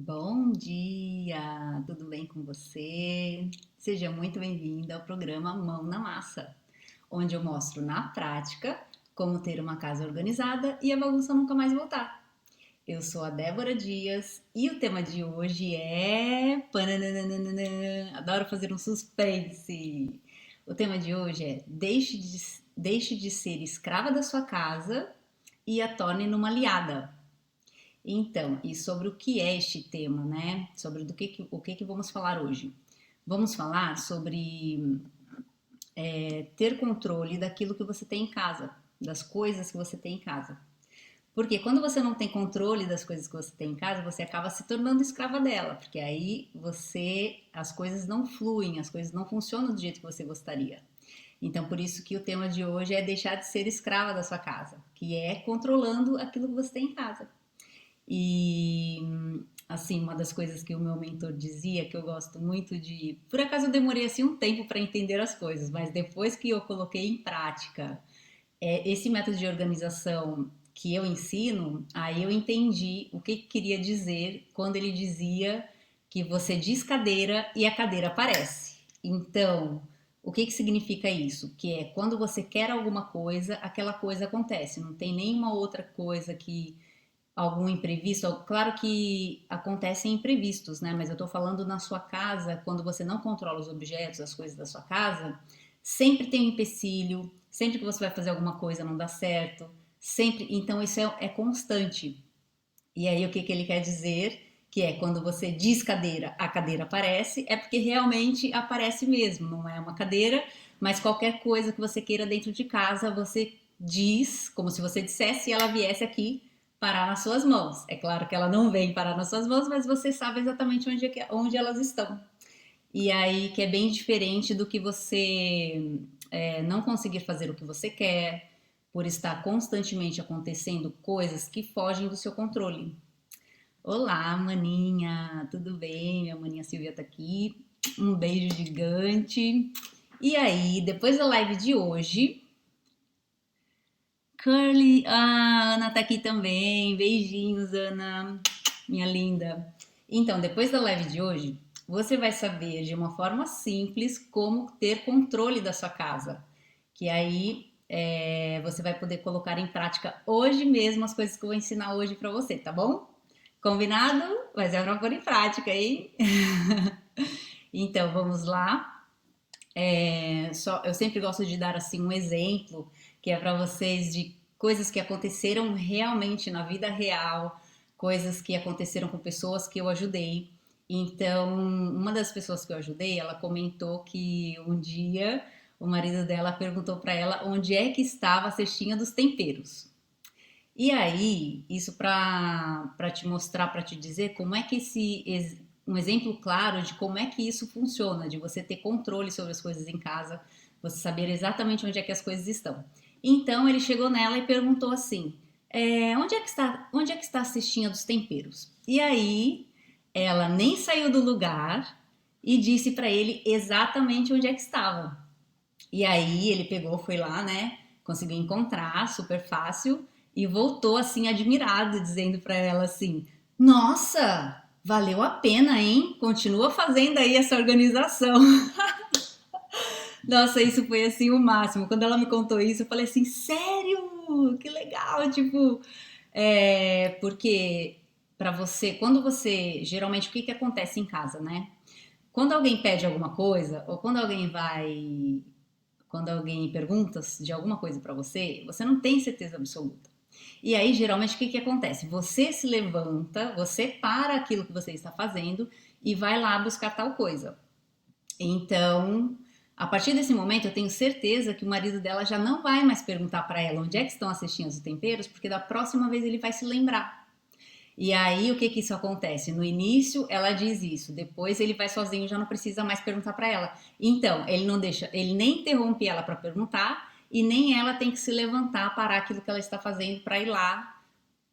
Bom dia, tudo bem com você? Seja muito bem-vinda ao programa Mão na Massa, onde eu mostro na prática como ter uma casa organizada e a bagunça nunca mais voltar. Eu sou a Débora Dias e o tema de hoje é. Pananana, adoro fazer um suspense! O tema de hoje é deixe de ser escrava da sua casa e a torne numa aliada. Então, e sobre o que é este tema, né? Sobre o que vamos falar hoje? Vamos falar sobre ter controle daquilo que você tem em casa, das coisas que você tem em casa. Porque quando você não tem controle das coisas que você tem em casa, você acaba se tornando escrava dela, porque aí as coisas não fluem, as coisas não funcionam do jeito que você gostaria. Então, por isso que o tema de hoje é deixar de ser escrava da sua casa, que é controlando aquilo que você tem em casa. E assim, uma das coisas que o meu mentor dizia, que eu gosto muito de. Por acaso eu demorei assim um tempo para entender as coisas, mas depois que eu coloquei em prática esse método de organização que eu ensino, aí eu entendi o que queria dizer quando ele dizia que você diz cadeira e a cadeira aparece. Então, o que significa isso? Que é quando você quer alguma coisa, aquela coisa acontece. Não tem nenhuma outra coisa que algum imprevisto. Claro que acontecem imprevistos, né? Mas eu tô falando na sua casa, quando você não controla os objetos, as coisas da sua casa, sempre tem um empecilho, sempre que você vai fazer alguma coisa não dá certo, sempre. Então isso é constante. E aí o que ele quer dizer? Que é quando você diz cadeira, a cadeira aparece, é porque realmente aparece mesmo, não é uma cadeira, mas qualquer coisa que você queira dentro de casa, você diz, como se você dissesse e ela viesse aqui parar nas suas mãos. É claro que ela não vem parar nas suas mãos, mas você sabe exatamente onde elas estão. E aí que é bem diferente do que você não conseguir fazer o que você quer, por estar constantemente acontecendo coisas que fogem do seu controle. Olá, maninha, tudo bem? Minha maninha Silvia tá aqui. Um beijo gigante. E aí, depois da live de hoje, Curly, a Ana tá aqui também. Beijinhos, Ana, minha linda. Então, depois da live de hoje, você vai saber de uma forma simples como ter controle da sua casa. Que aí você vai poder colocar em prática hoje mesmo as coisas que eu vou ensinar hoje pra você, tá bom? Combinado? Mas é pra pôr em prática, hein? Então, vamos lá. Eu sempre gosto de dar assim um exemplo que é para vocês de coisas que aconteceram realmente na vida real, coisas que aconteceram com pessoas que eu ajudei. Então, uma das pessoas que eu ajudei, ela comentou que um dia o marido dela perguntou para ela onde é que estava a cestinha dos temperos. E aí, isso para te mostrar, para te dizer como é que um exemplo claro de como é que isso funciona, de você ter controle sobre as coisas em casa, você saber exatamente onde é que as coisas estão. Então ele chegou nela e perguntou assim: onde é que está a cestinha dos temperos? E aí ela nem saiu do lugar e disse para ele exatamente onde é que estava. E aí ele pegou, foi lá, né? Conseguiu encontrar, super fácil, e voltou assim admirado, dizendo para ela assim: "Nossa, valeu a pena, hein? Continua fazendo aí essa organização." Nossa, isso foi assim o máximo. Quando ela me contou isso, eu falei assim: "Sério? Que legal!" Tipo, porque para você, quando você, geralmente o que que acontece em casa, né? Quando alguém pede alguma coisa ou quando alguém pergunta de alguma coisa para você, você não tem certeza absoluta. E aí, geralmente, o que, que acontece? Você se levanta, você para aquilo que você está fazendo e vai lá buscar tal coisa. Então, a partir desse momento, eu tenho certeza que o marido dela já não vai mais perguntar para ela onde é que estão as cestinhas dos temperos, porque da próxima vez ele vai se lembrar. E aí, o que que isso acontece? No início, ela diz isso, depois ele vai sozinho, já não precisa mais perguntar para ela. Então, ele não deixa, ele nem interrompe ela para perguntar e nem ela tem que se levantar, parar aquilo que ela está fazendo para ir lá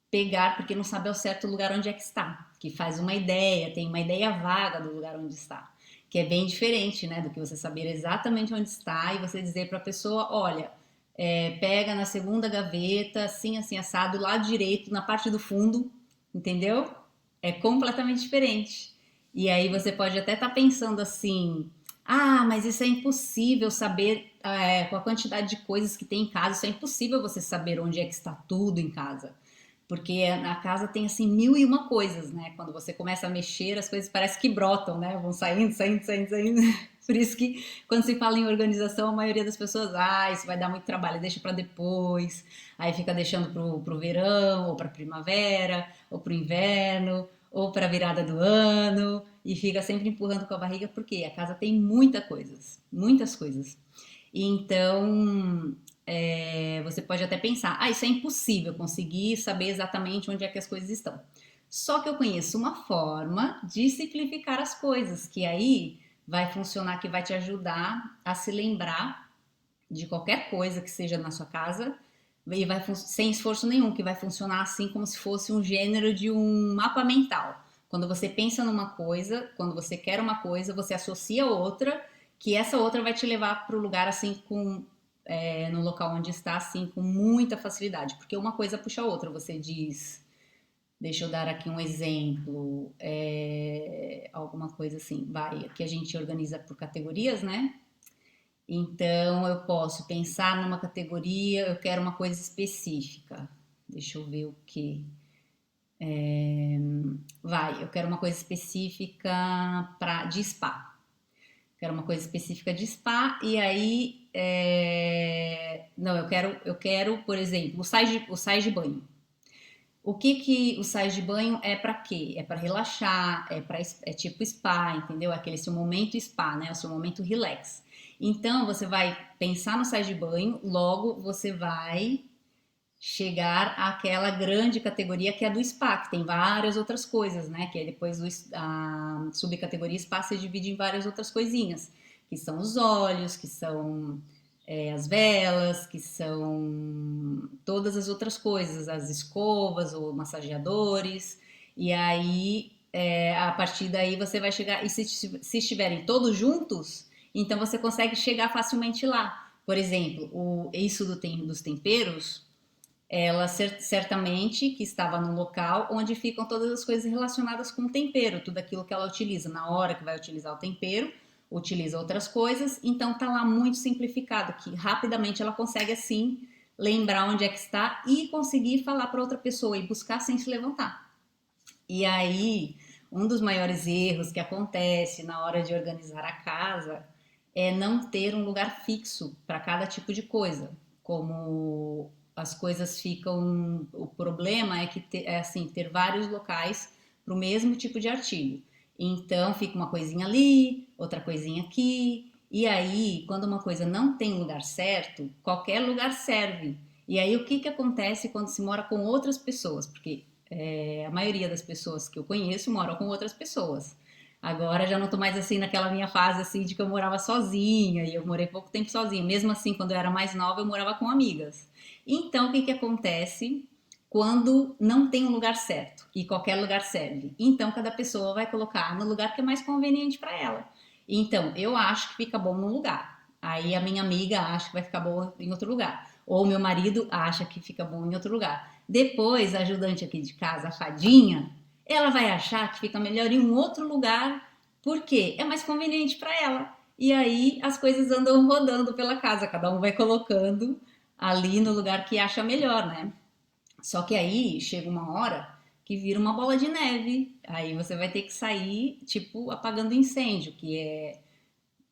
pegar, porque não sabe ao certo o lugar onde é que está, que faz uma ideia, tem uma ideia vaga do lugar onde está, que é bem diferente, né, do que você saber exatamente onde está e você dizer para a pessoa, olha, pega na segunda gaveta, assim, assim, assado, lado direito, na parte do fundo, entendeu? É completamente diferente. E aí você pode até estar pensando assim: ah, mas isso é impossível saber, com a quantidade de coisas que tem em casa, isso é impossível você saber onde é que está tudo em casa. Porque na casa tem assim mil e uma coisas, né? Quando você começa a mexer, as coisas parecem que brotam, né? Vão saindo, saindo, saindo, saindo. Por isso que quando se fala em organização, a maioria das pessoas, isso vai dar muito trabalho, deixa para depois. Aí fica deixando pro verão, ou para primavera, ou pro inverno, ou para virada do ano, e fica sempre empurrando com a barriga, porque a casa tem muitas coisas. Então, você pode até pensar, isso é impossível conseguir saber exatamente onde é que as coisas estão. Só que eu conheço uma forma de simplificar as coisas, que aí vai funcionar, que vai te ajudar a se lembrar de qualquer coisa que seja na sua casa e vai sem esforço nenhum, que vai funcionar assim como se fosse um gênero de um mapa mental. Quando você pensa numa coisa, quando você quer uma coisa, você associa outra, que essa outra vai te levar para o lugar assim no local onde está assim com muita facilidade, porque uma coisa puxa a outra. Você diz, deixa eu dar aqui um exemplo, alguma coisa assim, que a gente organiza por categorias, né? Então eu posso pensar numa categoria, eu quero uma coisa específica. Deixa eu ver o que. Eu quero uma coisa específica de spa. Quero uma coisa específica de spa e aí não, eu quero, por exemplo, o sais de banho. O que o sais de banho é para quê? É para relaxar, é tipo spa, entendeu? É aquele seu momento spa, né? O seu momento relax. Então você vai pensar no sais de banho, logo você vai chegar àquela grande categoria que é do spa, que tem várias outras coisas, né? Que é depois a subcategoria spa se divide em várias outras coisinhas, que são os óleos, que são as velas, que são todas as outras coisas, as escovas ou massageadores. E aí, a partir daí, você vai chegar. E se estiverem todos juntos, então você consegue chegar facilmente lá. Por exemplo, isso dos temperos, ela certamente que estava num local onde ficam todas as coisas relacionadas com o tempero, tudo aquilo que ela utiliza na hora que vai utilizar o tempero, utiliza outras coisas, então tá lá muito simplificado, que rapidamente ela consegue assim lembrar onde é que está e conseguir falar para outra pessoa e buscar sem se levantar. E aí, um dos maiores erros que acontece na hora de organizar a casa é não ter um lugar fixo para cada tipo de coisa. Como as coisas ficam. O problema é que assim, ter vários locais para o mesmo tipo de artigo. Então fica uma coisinha ali, outra coisinha aqui. E aí, quando uma coisa não tem lugar certo, qualquer lugar serve. E aí, o que acontece quando se mora com outras pessoas? Porque a maioria das pessoas que eu conheço moram com outras pessoas. Agora já não tô mais assim naquela minha fase assim de que eu morava sozinha e eu morei pouco tempo sozinha. Mesmo assim, quando eu era mais nova, eu morava com amigas. Então, o que acontece quando não tem um lugar certo e qualquer lugar serve? Então, cada pessoa vai colocar no lugar que é mais conveniente para ela. Então, eu acho que fica bom num lugar. Aí a minha amiga acha que vai ficar bom em outro lugar. Ou meu marido acha que fica bom em outro lugar. Depois, a ajudante aqui de casa, a fadinha, ela vai achar que fica melhor em um outro lugar, porque é mais conveniente para ela. E aí as coisas andam rodando pela casa, cada um vai colocando ali no lugar que acha melhor, né? Só que aí chega uma hora que vira uma bola de neve. Aí você vai ter que sair, tipo, apagando incêndio, que é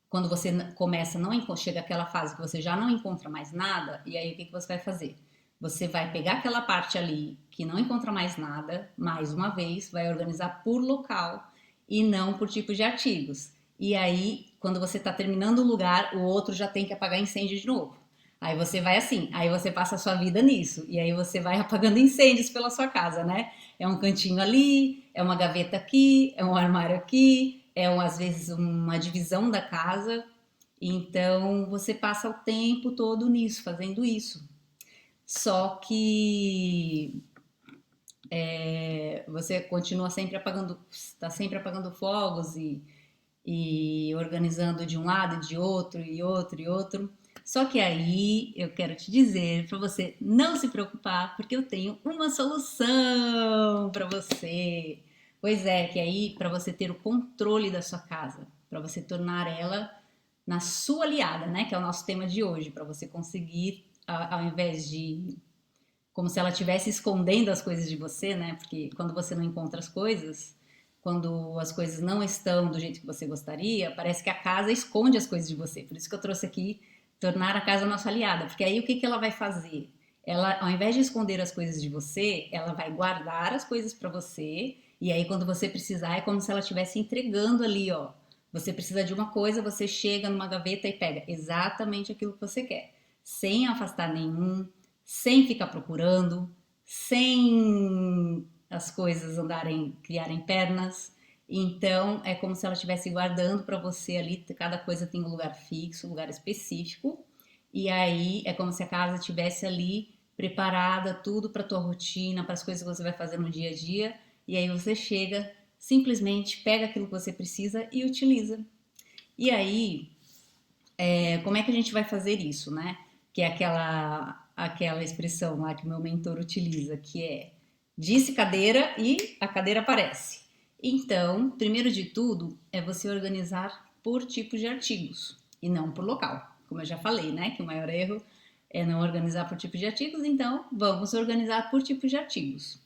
quando você começa, não chega aquela fase que você já não encontra mais nada, e aí o que você vai fazer? Você vai pegar aquela parte ali que não encontra mais nada, mais uma vez, vai organizar por local e não por tipo de artigos. E aí, quando você está terminando o lugar, o outro já tem que apagar incêndio de novo. Aí você vai assim, aí você passa a sua vida nisso, e aí você vai apagando incêndios pela sua casa, né? É um cantinho ali, é uma gaveta aqui, é um armário aqui, às vezes uma divisão da casa. Então você passa o tempo todo nisso, fazendo isso. Só que você continua sempre apagando, está sempre apagando fogos e organizando de um lado, de outro, e outro, e outro. Só que aí eu quero te dizer para você não se preocupar, porque eu tenho uma solução para você. Pois é, que aí para você ter o controle da sua casa, para você tornar ela na sua aliada, né? Que é o nosso tema de hoje, para você conseguir, ao invés de como se ela estivesse escondendo as coisas de você, né? Porque quando você não encontra as coisas, quando as coisas não estão do jeito que você gostaria, parece que a casa esconde as coisas de você. Por isso que eu trouxe aqui tornar a casa nossa aliada, porque aí o que que ela vai fazer? Ela, ao invés de esconder as coisas de você, ela vai guardar as coisas para você, e aí quando você precisar é como se ela estivesse entregando ali, ó. Você precisa de uma coisa, você chega numa gaveta e pega exatamente aquilo que você quer, sem afastar nenhum, sem ficar procurando, sem as coisas andarem, criarem pernas. Então é como se ela estivesse guardando para você ali, cada coisa tem um lugar fixo, um lugar específico. E aí é como se a casa estivesse ali preparada, tudo para tua rotina, para as coisas que você vai fazer no dia a dia. E aí você chega, simplesmente pega aquilo que você precisa e utiliza. E aí, como é que a gente vai fazer isso, né? Que é aquela expressão lá que o meu mentor utiliza, que é disse cadeira e a cadeira aparece. Então, primeiro de tudo, é você organizar por tipo de artigos e não por local. Como eu já falei, né? Que o maior erro é não organizar por tipo de artigos, então vamos organizar por tipo de artigos.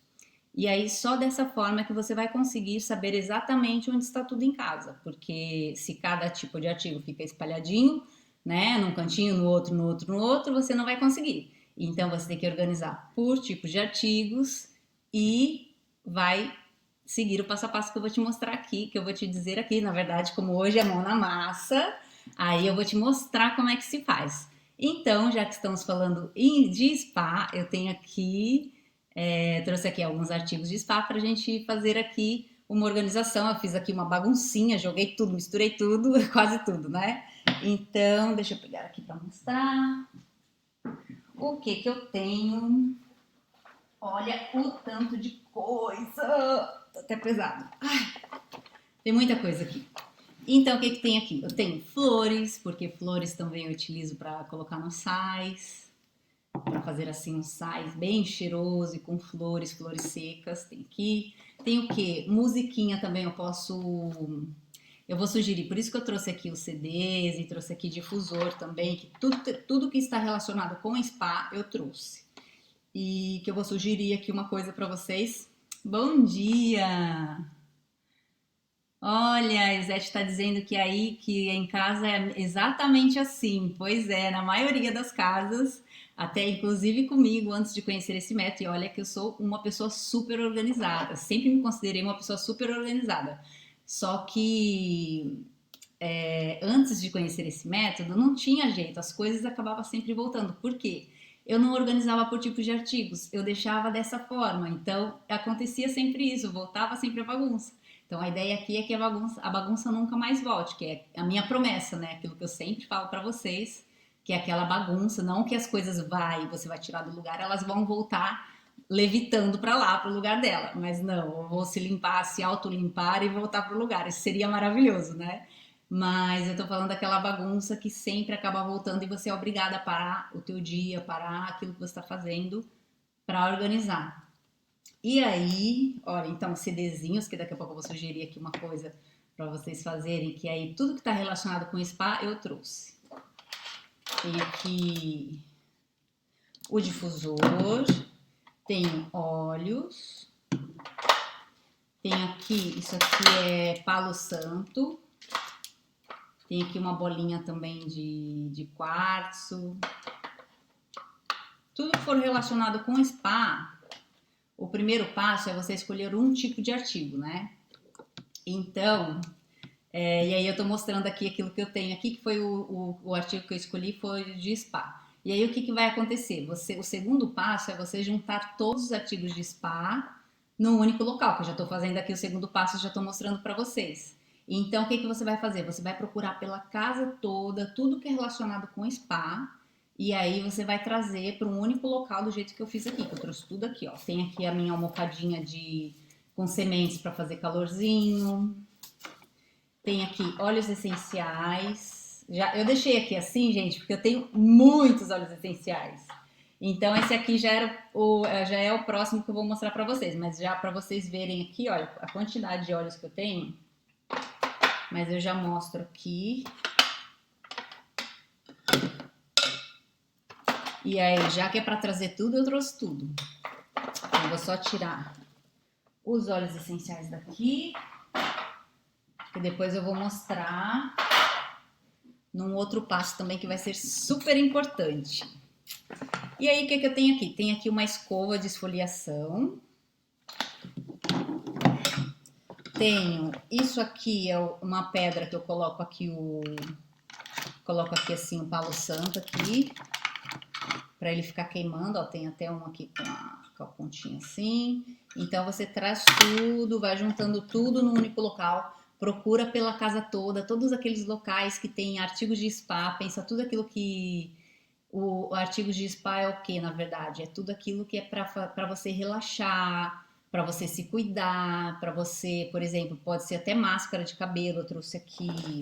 E aí, só dessa forma que você vai conseguir saber exatamente onde está tudo em casa, porque se cada tipo de artigo fica espalhadinho, né, num cantinho, no outro, no outro, no outro, você não vai conseguir. Então, você tem que organizar por tipos de artigos e vai seguir o passo a passo que eu vou te mostrar aqui, que eu vou te dizer aqui. Na verdade, como hoje é mão na massa, aí eu vou te mostrar como é que se faz. Então, já que estamos falando de spa, eu tenho aqui trouxe aqui alguns artigos de spa para a gente fazer aqui uma organização. Eu fiz aqui uma baguncinha, joguei tudo, misturei tudo, quase tudo, né? Então, deixa eu pegar aqui para mostrar o que que eu tenho. Olha o tanto de coisa, tá até pesado. Ai, tem muita coisa aqui. Então, o que que tem aqui? Eu tenho flores, porque flores também eu utilizo para colocar nos sais, para fazer assim um sais bem cheiroso e com flores, flores secas. Tem aqui. Tem o que? Musiquinha também eu posso. Eu vou sugerir, por isso que eu trouxe aqui os CDs e trouxe aqui difusor também, que tudo que está relacionado com spa eu trouxe. E que eu vou sugerir aqui uma coisa para vocês. Bom dia! Olha, a Isete está dizendo que aí, que em casa é exatamente assim. Pois é, na maioria das casas, até inclusive comigo, antes de conhecer esse método, e olha que eu sou uma pessoa super organizada, sempre me considerei uma pessoa super organizada. Só que antes de conhecer esse método, não tinha jeito, as coisas acabavam sempre voltando. Por quê? Eu não organizava por tipo de artigos, eu deixava dessa forma. Então, acontecia sempre isso, voltava sempre a bagunça. Então, a ideia aqui é que a bagunça nunca mais volte, que é a minha promessa, né? Aquilo que eu sempre falo para vocês, que é aquela bagunça, não que as coisas vai, você vai tirar do lugar, elas vão voltar levitando para lá, para o lugar dela. Mas não, eu vou se limpar, se autolimpar e voltar para o lugar. Isso seria maravilhoso, né? Mas eu tô falando daquela bagunça que sempre acaba voltando e você é obrigada a parar o teu dia, parar aquilo que você está fazendo para organizar. E aí, olha, então CDzinhos, que daqui a pouco eu vou sugerir aqui uma coisa para vocês fazerem, que aí tudo que está relacionado com spa eu trouxe. Tem aqui o difusor, tenho óleos, tem aqui, isso aqui é palo santo, tem aqui uma bolinha também de quartzo. Tudo que for relacionado com spa, o primeiro passo é você escolher um tipo de artigo, né? Então, e aí eu tô mostrando aqui aquilo que eu tenho aqui, que foi o artigo que eu escolhi, foi de spa. E aí o que que vai acontecer? O segundo passo é você juntar todos os artigos de spa num único local, que eu já estou fazendo aqui o segundo passo, já estou mostrando para vocês. Então, o que que você vai fazer? Você vai procurar pela casa toda, tudo que é relacionado com spa, e aí você vai trazer para um único local do jeito que eu fiz aqui, que eu trouxe tudo aqui, ó. Tem aqui a minha almofadinha com sementes para fazer calorzinho. Tem aqui óleos essenciais. Eu deixei aqui assim, gente, porque eu tenho muitos óleos essenciais. Então esse aqui já é o próximo que eu vou mostrar para vocês, mas já para vocês verem aqui, olha, a quantidade de óleos que eu tenho, mas eu já mostro aqui. E aí, já que é para trazer tudo, eu trouxe tudo. Então, eu vou só tirar os óleos essenciais daqui, que depois eu vou mostrar num outro passo também que vai ser super importante. E aí, o que eu tenho aqui? Tem aqui uma escova de esfoliação. Tenho isso aqui, é uma pedra que eu coloco aqui coloco aqui assim o palo santo aqui, para ele ficar queimando, ó, tem até um aqui com a pontinha assim. Então você traz tudo, vai juntando tudo num único local, procura pela casa toda, todos aqueles locais que tem artigos de spa, pensa tudo aquilo que o artigos de spa é o que, na verdade? É tudo aquilo que é para você relaxar, para você se cuidar, para você, por exemplo, pode ser até máscara de cabelo, eu trouxe aqui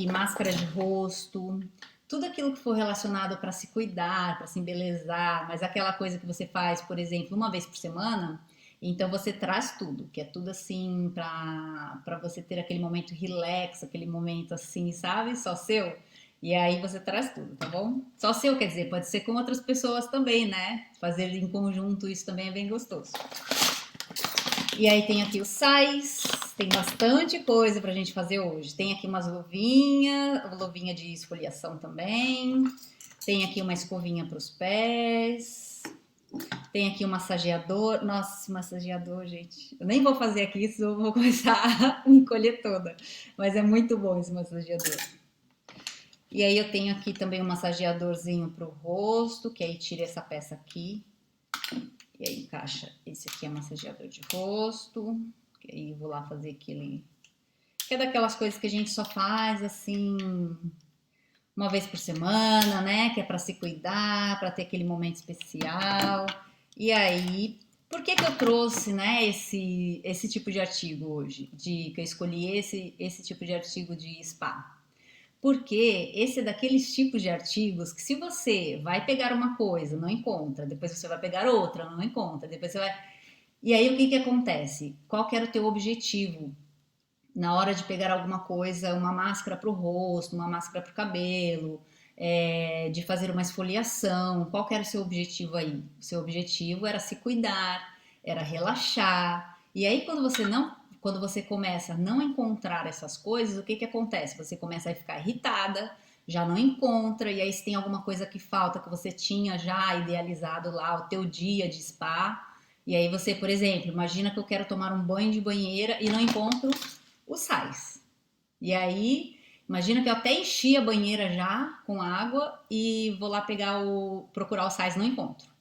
máscara de rosto, tudo aquilo que for relacionado para se cuidar, para se embelezar, mas aquela coisa que você faz, por exemplo, uma vez por semana, então você traz tudo, que é tudo assim para você ter aquele momento relax, aquele momento assim, sabe? Só seu. E aí você traz tudo, tá bom? Só seu, quer dizer, pode ser com outras pessoas também, né? Fazer em conjunto isso também é bem gostoso. E aí tem aqui os sais, tem bastante coisa pra gente fazer hoje. Tem aqui umas luvinha de esfoliação também. Tem aqui uma escovinha para os pés. Tem aqui um massageador. Nossa, massageador, gente. Eu nem vou fazer aqui, senão eu vou começar a me encolher toda. Mas é muito bom esse massageador. E aí eu tenho aqui também um massageadorzinho pro rosto, que aí tira essa peça aqui. E aí encaixa, esse aqui é massageador de rosto, que aí eu vou lá fazer aquele... Que é daquelas coisas que a gente só faz, assim, uma vez por semana, né? Que é pra se cuidar, pra ter aquele momento especial. E aí, por que eu trouxe, né, esse tipo de artigo hoje? Que eu escolhi esse tipo de artigo de spa? Porque esse é daqueles tipos de artigos que se você vai pegar uma coisa, não encontra, depois você vai pegar outra, não encontra, depois você vai... E aí o que que acontece? Qual que era o teu objetivo na hora de pegar alguma coisa, uma máscara para o rosto, uma máscara para o cabelo, de fazer uma esfoliação? Qual que era o seu objetivo aí? O seu objetivo era se cuidar, era relaxar. E aí quando você começa a não encontrar essas coisas, o que que acontece? Você começa a ficar irritada, já não encontra, e aí se tem alguma coisa que falta que você tinha já idealizado lá, o teu dia de spa, e aí você, por exemplo, imagina que eu quero tomar um banho de banheira e não encontro os sais. E aí, imagina que eu até enchi a banheira já com água e vou lá procurar os sais, não encontro.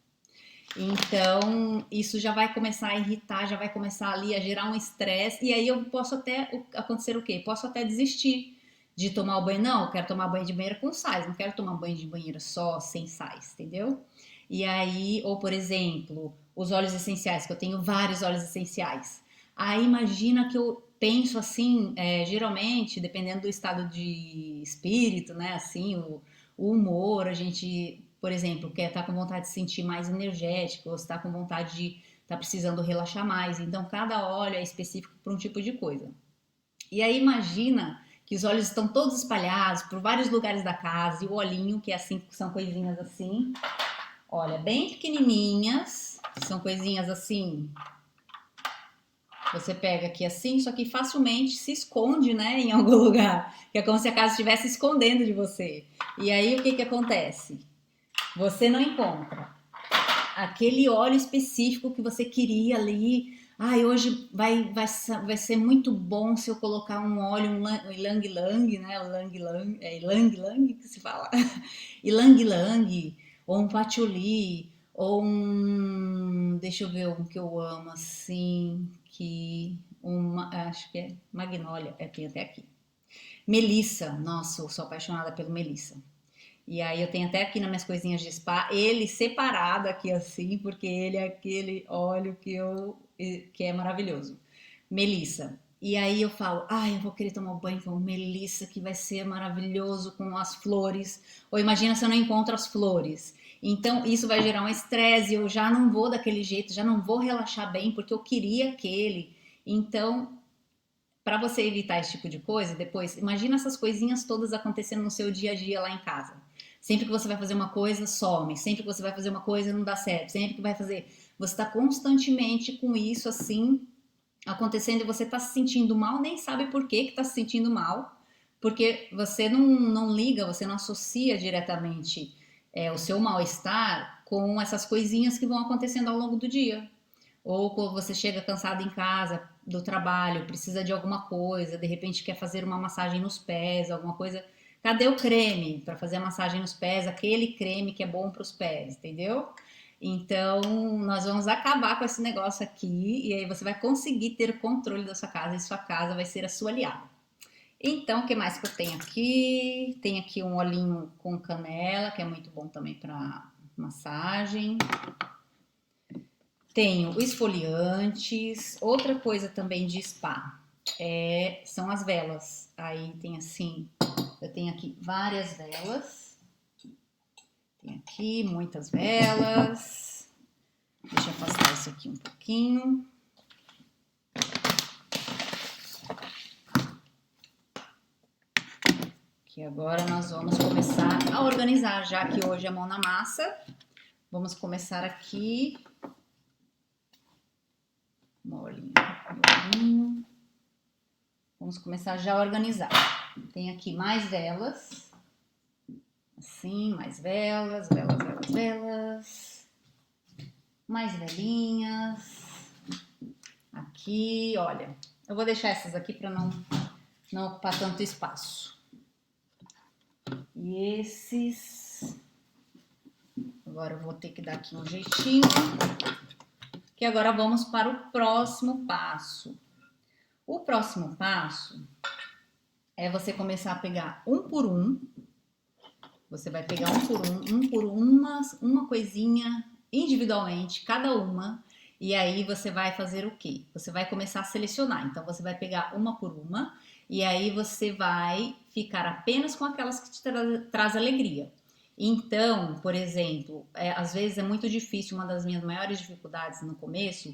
Então, isso já vai começar a irritar, já vai começar ali a gerar um estresse, e aí eu posso até acontecer o quê? Posso até desistir de tomar o banho. Não, eu quero tomar banho de banheira com sais, não quero tomar banho de banheira só sem sais, entendeu? E aí, ou por exemplo, os óleos essenciais, que eu tenho vários óleos essenciais. Aí imagina que eu penso assim, geralmente, dependendo do estado de espírito, né? Assim, o humor, a gente, por exemplo, quer estar com vontade de se sentir mais energético, ou está com vontade de estar precisando relaxar mais. Então, cada óleo é específico para um tipo de coisa. E aí imagina que os óleos estão todos espalhados por vários lugares da casa e o olhinho, que é assim, são coisinhas assim, olha, bem pequenininhas, são coisinhas assim. Você pega aqui assim, só que facilmente se esconde, né, em algum lugar. Que é como se a casa estivesse escondendo de você. E aí o que que acontece? Você não encontra aquele óleo específico que você queria ali. Ai, hoje vai ser muito bom se eu colocar um óleo, um Ylang Ylang, né? Ylang Ylang, é Ylang Ylang que se fala. Ylang Ylang, ou um patchouli, ou um, deixa eu ver um que eu amo assim, acho que é magnólia, tem até aqui. Melissa, nossa, eu sou apaixonada pelo Melissa. E aí eu tenho até aqui nas minhas coisinhas de spa, ele separado aqui assim, porque ele é aquele óleo que é maravilhoso. Melissa. E aí eu falo, ai, eu vou querer tomar um banho com melissa, que vai ser maravilhoso com as flores. Ou imagina se eu não encontro as flores. Então isso vai gerar um estresse, eu já não vou daquele jeito, já não vou relaxar bem porque eu queria aquele. Então, para você evitar esse tipo de coisa, depois, imagina essas coisinhas todas acontecendo no seu dia a dia lá em casa. Sempre que você vai fazer uma coisa, some. Sempre que você vai fazer uma coisa, não dá certo. Sempre que vai fazer. Você está constantemente com isso assim acontecendo e você está se sentindo mal, nem sabe por que está se sentindo mal, porque você não liga, você não associa diretamente o seu mal-estar com essas coisinhas que vão acontecendo ao longo do dia. Ou quando você chega cansado em casa do trabalho, precisa de alguma coisa, de repente quer fazer uma massagem nos pés, alguma coisa. Cadê o creme para fazer a massagem nos pés? Aquele creme que é bom para os pés, entendeu? Então, nós vamos acabar com esse negócio aqui e aí você vai conseguir ter o controle da sua casa e sua casa vai ser a sua aliada. Então, o que mais que eu tenho aqui? Tem aqui um olhinho com canela, que é muito bom também para massagem. Tenho esfoliantes. Outra coisa também de spa são as velas. Aí tem assim, eu tenho aqui várias velas. Tem aqui muitas velas. Deixa eu afastar isso aqui um pouquinho. Que agora nós vamos começar a organizar, já que hoje é mão na massa. Vamos começar aqui. Molinho. Vamos começar já a organizar. Tem aqui mais velas. Assim, mais velas, velas, velas, velas. Mais velinhas. Aqui, olha. Eu vou deixar essas aqui para não ocupar tanto espaço. E esses... Agora eu vou ter que dar aqui um jeitinho. Que agora vamos para o próximo passo. O próximo passo é você começar a pegar um por um. Você vai pegar um por uma coisinha individualmente, cada uma. E aí você vai fazer o quê? Você vai começar a selecionar. Então você vai pegar uma por uma e aí você vai ficar apenas com aquelas que te traz alegria. Então, por exemplo, às vezes é muito difícil, uma das minhas maiores dificuldades no começo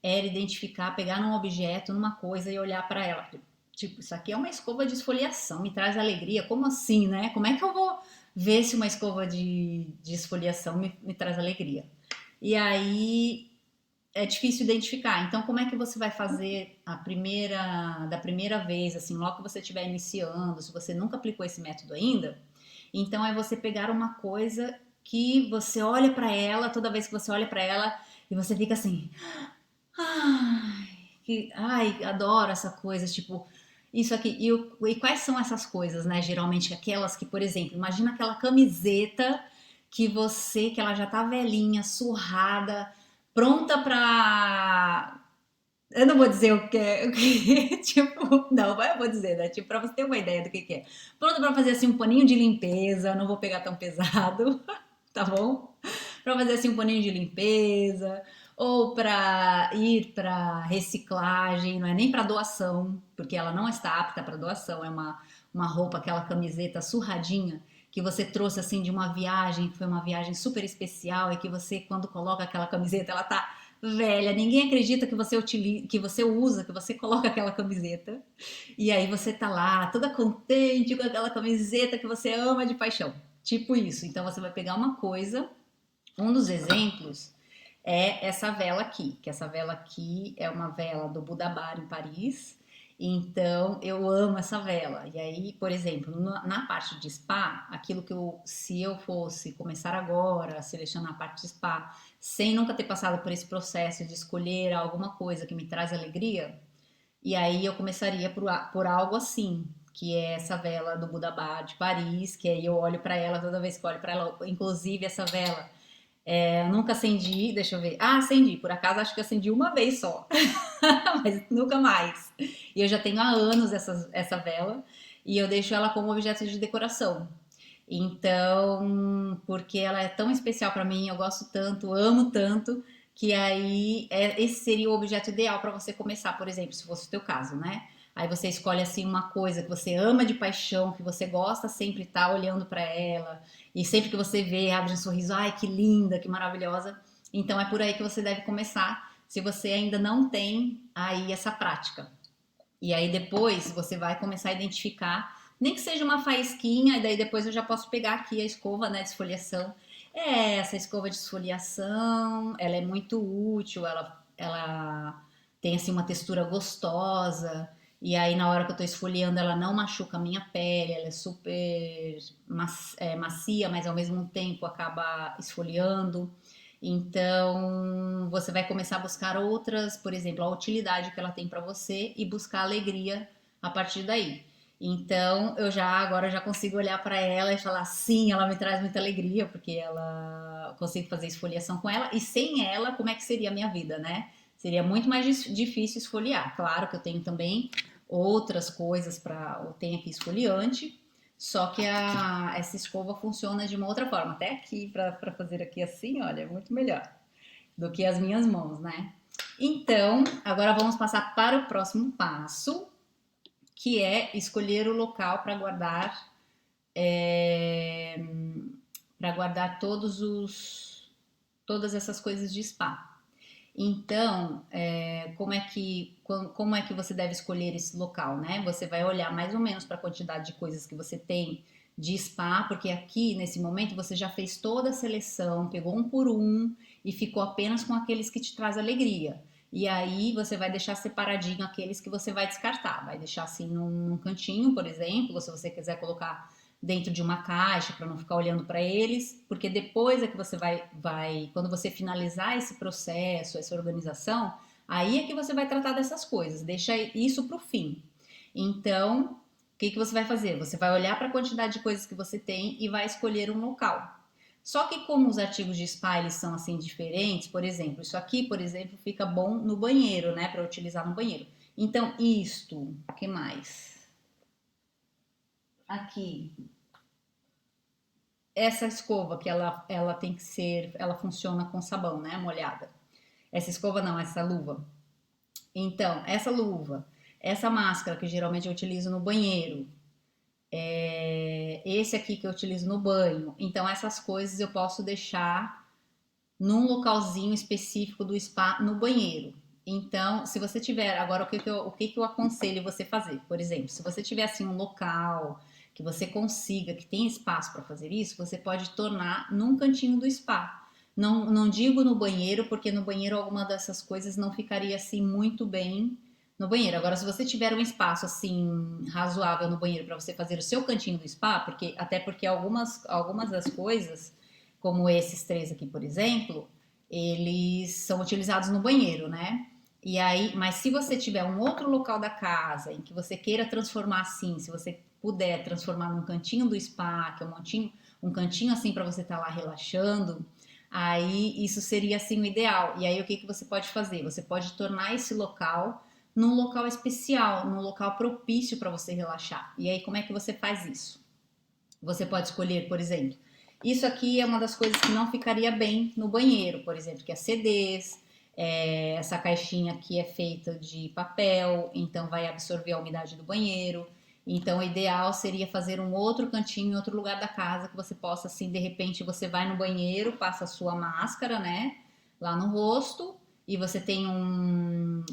era identificar, pegar num objeto, numa coisa e olhar para ela. Tipo, isso aqui é uma escova de esfoliação, me traz alegria. Como assim, né? Como é que eu vou ver se uma escova de esfoliação me traz alegria? E aí é difícil identificar. Então, como é que você vai fazer da primeira vez, assim, logo que você estiver iniciando, se você nunca aplicou esse método ainda? Então, é você pegar uma coisa que você olha para ela, toda vez que você olha para ela, e você fica assim, ai, adoro essa coisa, tipo, isso aqui. E quais são essas coisas, né? Geralmente aquelas que, por exemplo, imagina aquela camiseta que ela já tá velhinha, surrada, pronta pra. Eu não vou dizer o que tipo, não, eu vou dizer, né? Tipo, pra você ter uma ideia do que é. Pronta pra fazer assim um paninho de limpeza, não vou pegar tão pesado, tá bom? Pra fazer assim um paninho de limpeza, ou para ir para reciclagem, não é nem para doação, porque ela não está apta para doação, é uma roupa, aquela camiseta surradinha que você trouxe assim de uma viagem, que foi uma viagem super especial e que você quando coloca aquela camiseta, ela tá velha, ninguém acredita que você utiliza, que você usa, que você coloca aquela camiseta. E aí você tá lá, toda contente com aquela camiseta que você ama de paixão. Tipo isso. Então você vai pegar uma coisa, um dos exemplos é essa vela aqui, que essa vela aqui é uma vela do Buda Bar em Paris. Então eu amo essa vela. E aí, por exemplo, na parte de spa, aquilo que se eu fosse começar agora a selecionar a parte de spa, sem nunca ter passado por esse processo de escolher alguma coisa que me traz alegria, e aí eu começaria por algo assim, que é essa vela do Buda Bar de Paris, que aí eu olho para ela toda vez que eu olho para ela, inclusive essa vela eu nunca acendi, deixa eu ver. Ah, acendi, por acaso acho que acendi uma vez só, mas nunca mais. E eu já tenho há anos essa vela e eu deixo ela como objeto de decoração. Então, porque ela é tão especial para mim, eu gosto tanto, amo tanto, que aí esse seria o objeto ideal para você começar, por exemplo, se fosse o teu caso, né? Aí você escolhe assim uma coisa que você ama de paixão, que você gosta sempre estar olhando para ela, e sempre que você vê, abre um sorriso, ai que linda, que maravilhosa. Então é por aí que você deve começar, se você ainda não tem aí essa prática. E aí depois você vai começar a identificar, nem que seja uma faísquinha, e daí depois eu já posso pegar aqui a escova, né, de esfoliação. Essa escova de esfoliação, ela é muito útil, ela tem assim uma textura gostosa, e aí na hora que eu tô esfoliando ela não machuca a minha pele, ela é super macia, mas ao mesmo tempo acaba esfoliando. Então, você vai começar a buscar outras, por exemplo, a utilidade que ela tem para você e buscar alegria a partir daí. Então, eu já agora já consigo olhar para ela e falar, sim, ela me traz muita alegria, porque ela eu consigo fazer esfoliação com ela, e sem ela, como é que seria a minha vida, né? Seria muito mais difícil esfoliar. Claro que eu tenho também outras coisas para, eu tenho aqui esfoliante, só que essa escova funciona de uma outra forma. Até aqui, para fazer aqui assim, olha, é muito melhor do que as minhas mãos, né? Então, agora vamos passar para o próximo passo, que é escolher o local para guardar todas essas coisas de spa. Então, como é que você deve escolher esse local, né? Você vai olhar mais ou menos para a quantidade de coisas que você tem de spa, porque aqui nesse momento você já fez toda a seleção, pegou um por um e ficou apenas com aqueles que te traz alegria. E aí você vai deixar separadinho aqueles que você vai descartar, vai deixar assim num cantinho, por exemplo, ou se você quiser colocar dentro de uma caixa para não ficar olhando para eles, porque depois é que você quando você finalizar esse processo, essa organização, aí é que você vai tratar dessas coisas, deixa isso para o fim. Então, o que você vai fazer? Você vai olhar para a quantidade de coisas que você tem e vai escolher um local. Só que como os artigos de spa eles são assim diferentes, por exemplo, isso aqui, por exemplo, fica bom no banheiro, né, para utilizar no banheiro. Então, o que mais? Aqui, essa escova que ela tem que ser, ela funciona com sabão, né, molhada. Essa escova não, essa luva. Então, essa luva, essa máscara que geralmente eu utilizo no banheiro, esse aqui que eu utilizo no banho. Então, essas coisas eu posso deixar num localzinho específico do spa no banheiro. Então, se você tiver, agora o que eu aconselho você fazer? Por exemplo, se você tiver assim um local que você consiga, que tem espaço para fazer isso, você pode tornar num cantinho do spa. Não digo no banheiro, porque no banheiro alguma dessas coisas não ficaria assim muito bem no banheiro. Agora, se você tiver um espaço assim razoável no banheiro para você fazer o seu cantinho do spa, porque algumas das coisas como esses três aqui, por exemplo, eles são utilizados no banheiro, né? E aí, mas se você tiver um outro local da casa em que você queira transformar assim, se você puder transformar num cantinho do spa, que é um cantinho assim para você estar lá relaxando, aí isso seria assim o ideal. E aí o que você pode fazer? Você pode tornar esse local num local especial, num local propício para você relaxar. E aí como é que você faz isso? Você pode escolher, por exemplo, isso aqui é uma das coisas que não ficaria bem no banheiro, por exemplo, que é CDs, essa caixinha aqui é feita de papel, então vai absorver a umidade do banheiro. Então, o ideal seria fazer um outro cantinho em outro lugar da casa que você possa, assim, de repente, você vai no banheiro, passa a sua máscara, né, lá no rosto, e você tem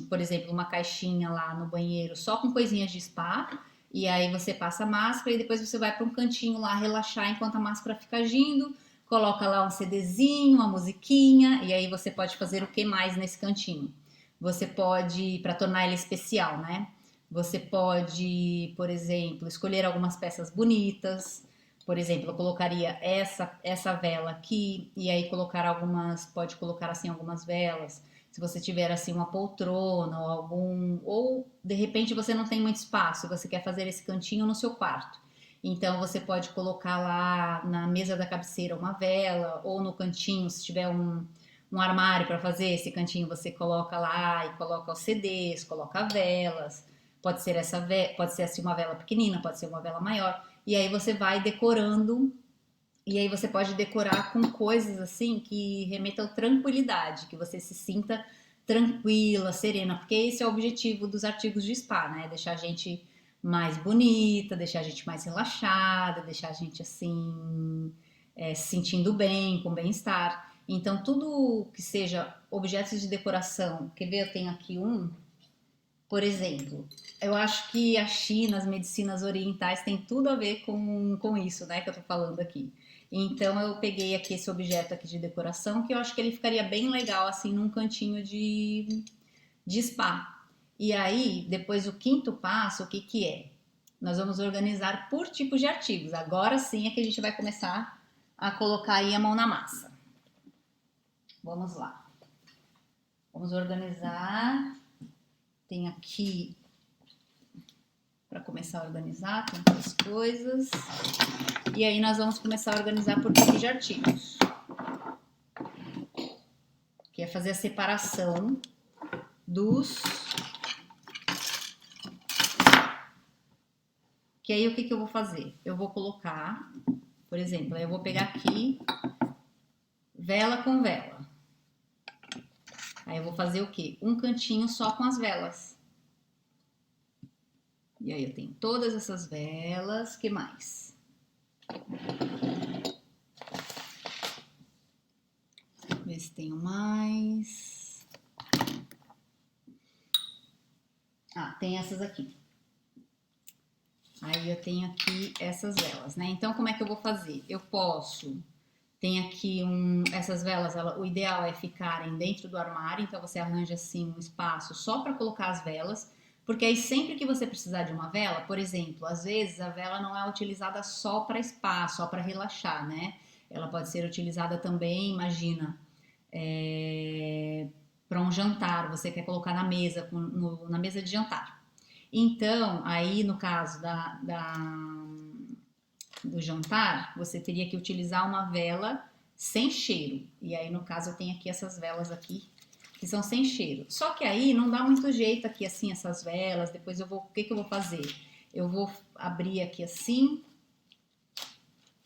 por exemplo, uma caixinha lá no banheiro só com coisinhas de spa, e aí você passa a máscara e depois você vai para um cantinho lá relaxar enquanto a máscara fica agindo, coloca lá um CDzinho, uma musiquinha, e aí você pode fazer o que mais nesse cantinho? Você pode, para tornar ele especial, né? Você pode, por exemplo, escolher algumas peças bonitas. Por exemplo, eu colocaria essa vela aqui e aí pode colocar assim algumas velas. Se você tiver assim uma poltrona ou de repente você não tem muito espaço, você quer fazer esse cantinho no seu quarto. Então você pode colocar lá na mesa da cabeceira uma vela ou no cantinho, se tiver um armário para fazer esse cantinho, você coloca lá e coloca os CDs, coloca velas. Pode ser assim uma vela pequenina, pode ser uma vela maior. E aí você vai decorando e aí você pode decorar com coisas assim que remetam tranquilidade, que você se sinta tranquila, serena, porque esse é o objetivo dos artigos de spa, né? Deixar a gente mais bonita, deixar a gente mais relaxada, deixar a gente assim, se sentindo bem, com bem-estar. Então, tudo que seja objetos de decoração, quer ver? Eu tenho aqui um, por exemplo, eu acho que a China, as medicinas orientais, tem tudo a ver com isso, né, que eu tô falando aqui. Então, eu peguei aqui esse objeto aqui de decoração, que eu acho que ele ficaria bem legal, assim, num cantinho de spa. E aí, depois o quinto passo, o que que é? Nós vamos organizar por tipos de artigos. Agora sim é que a gente vai começar a colocar aí a mão na massa. Vamos lá. Vamos organizar. Tem aqui, para começar a organizar, tem outras coisas. E aí nós vamos começar a organizar por tipos de artigos. Que é fazer a separação dos... Que aí o que que eu vou fazer? Eu vou colocar, por exemplo, eu vou pegar aqui vela com vela. Aí eu vou fazer o quê? Um cantinho só com as velas. E aí eu tenho todas essas velas, que mais? Ver se tenho mais. Ah, tem essas aqui. Aí eu tenho aqui essas velas, né? Então, como é que eu vou fazer? Eu posso... Tem aqui essas velas, o ideal é ficarem dentro do armário, então você arranja assim um espaço só para colocar as velas, porque aí sempre que você precisar de uma vela, por exemplo, às vezes a vela não é utilizada só para spa, só para relaxar, né? Ela pode ser utilizada também, imagina, para um jantar, você quer colocar na mesa, na mesa de jantar. Então, aí no caso do jantar, você teria que utilizar uma vela sem cheiro. E aí, no caso, eu tenho aqui essas velas aqui, que são sem cheiro. Só que aí não dá muito jeito aqui, assim, essas velas. Depois o que que eu vou fazer? Eu vou abrir aqui assim,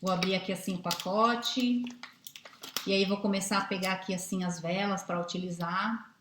vou abrir aqui assim o pacote, e aí vou começar a pegar aqui assim as velas para utilizar.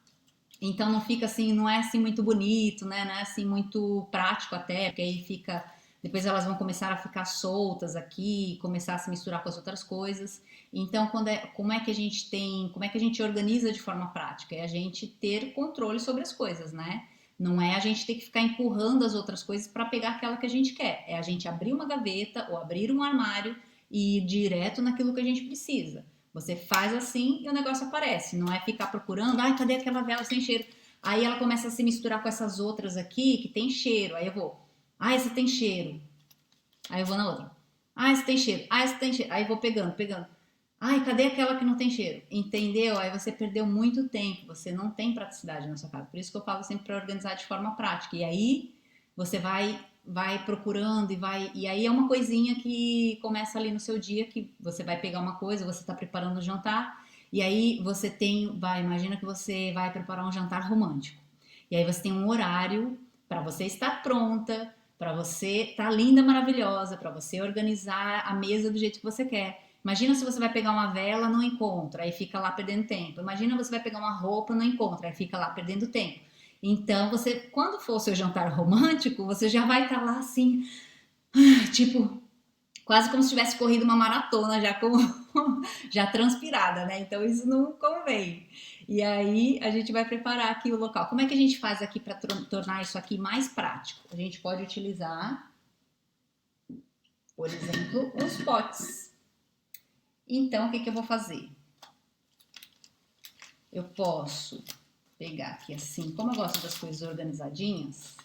Então não fica assim, não é assim muito bonito, né? Não é assim muito prático até, porque aí fica... Depois elas vão começar a ficar soltas aqui, começar a se misturar com as outras coisas. Então, como é que a gente tem, como é que a gente organiza de forma prática? É a gente ter controle sobre as coisas, né? Não é a gente ter que ficar empurrando as outras coisas para pegar aquela que a gente quer. É a gente abrir uma gaveta ou abrir um armário e ir direto naquilo que a gente precisa. Você faz assim e o negócio aparece. Não é ficar procurando, ai, cadê aquela vela sem cheiro? Aí ela começa a se misturar com essas outras aqui que tem cheiro. Aí eu vou, ah, essa tem cheiro. Aí eu vou na outra. Ah, essa tem cheiro. Ah, essa tem cheiro. Aí eu vou pegando. Ai, cadê aquela que não tem cheiro? Entendeu? Aí você perdeu muito tempo. Você não tem praticidade na sua casa. Por isso que eu falo sempre para organizar de forma prática. E aí você vai procurando e aí é uma coisinha que começa ali no seu dia que você vai pegar uma coisa, você está preparando o jantar e aí você imagina que você vai preparar um jantar romântico. E aí você tem um horário para você estar pronta, para você estar linda, maravilhosa, para você organizar a mesa do jeito que você quer. Imagina se você vai pegar uma vela, não encontra, aí fica lá perdendo tempo. Imagina você vai pegar uma roupa, não encontra, aí fica lá perdendo tempo. Então, você, quando for o seu jantar romântico, você já vai estar lá assim, tipo, quase como se tivesse corrido uma maratona, já transpirada, né? Então, isso não convém. E aí, a gente vai preparar aqui o local. Como é que a gente faz aqui para tornar isso aqui mais prático? A gente pode utilizar, por exemplo, os potes. Então, o que que eu vou fazer? Eu posso pegar aqui assim, como eu gosto das coisas organizadinhas,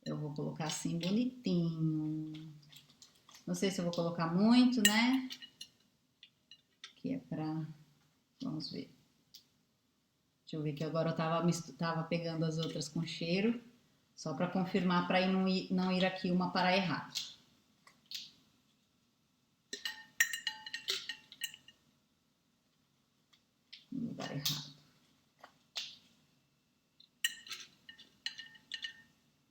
eu vou colocar assim bonitinho. Não sei se eu vou colocar muito, né? Que é pra... Vamos ver. Deixa eu ver que agora eu tava pegando as outras com cheiro, só para confirmar para não ir aqui uma para errado. No lugar errado.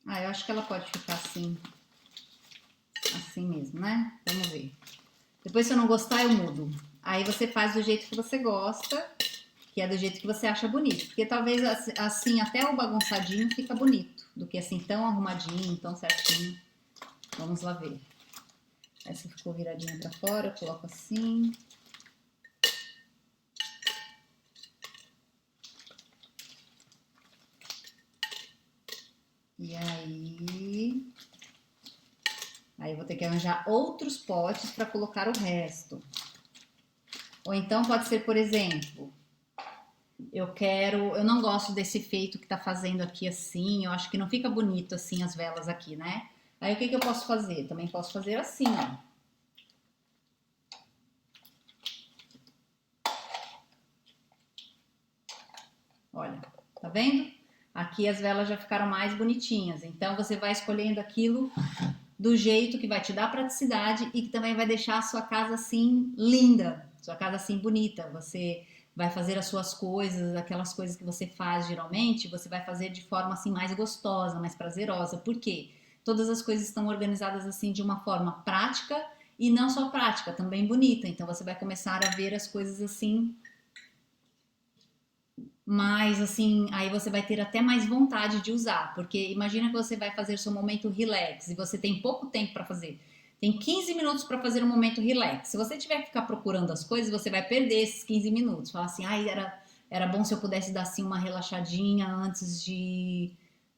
Ah, eu acho que ela pode ficar assim mesmo, né? Vamos ver. Depois, se eu não gostar, eu mudo. Aí você faz do jeito que você gosta, que é do jeito que você acha bonito. Porque talvez assim até o bagunçadinho fica bonito, do que assim tão arrumadinho, tão certinho. Vamos lá ver. Essa ficou viradinha pra fora, eu coloco assim. E aí eu vou ter que arranjar outros potes para colocar o resto. Ou então pode ser, por exemplo, eu não gosto desse efeito que tá fazendo aqui assim, eu acho que não fica bonito assim as velas aqui, né? Aí o que eu posso fazer? Também posso fazer assim, ó. Olha, tá vendo? Aqui as velas já ficaram mais bonitinhas. Então você vai escolhendo aquilo do jeito que vai te dar praticidade e que também vai deixar a sua casa assim linda, sua casa assim bonita. Você vai fazer as suas coisas, aquelas coisas que você faz geralmente, você vai fazer de forma assim mais gostosa, mais prazerosa. Por quê? Todas as coisas estão organizadas assim de uma forma prática e não só prática, também bonita. Então você vai começar a ver as coisas assim mas assim, aí você vai ter até mais vontade de usar, porque imagina que você vai fazer seu momento relax e você tem pouco tempo para fazer. Tem 15 minutos para fazer um momento relax. Se você tiver que ficar procurando as coisas, você vai perder esses 15 minutos. Fala assim, ai, era bom se eu pudesse dar assim uma relaxadinha antes de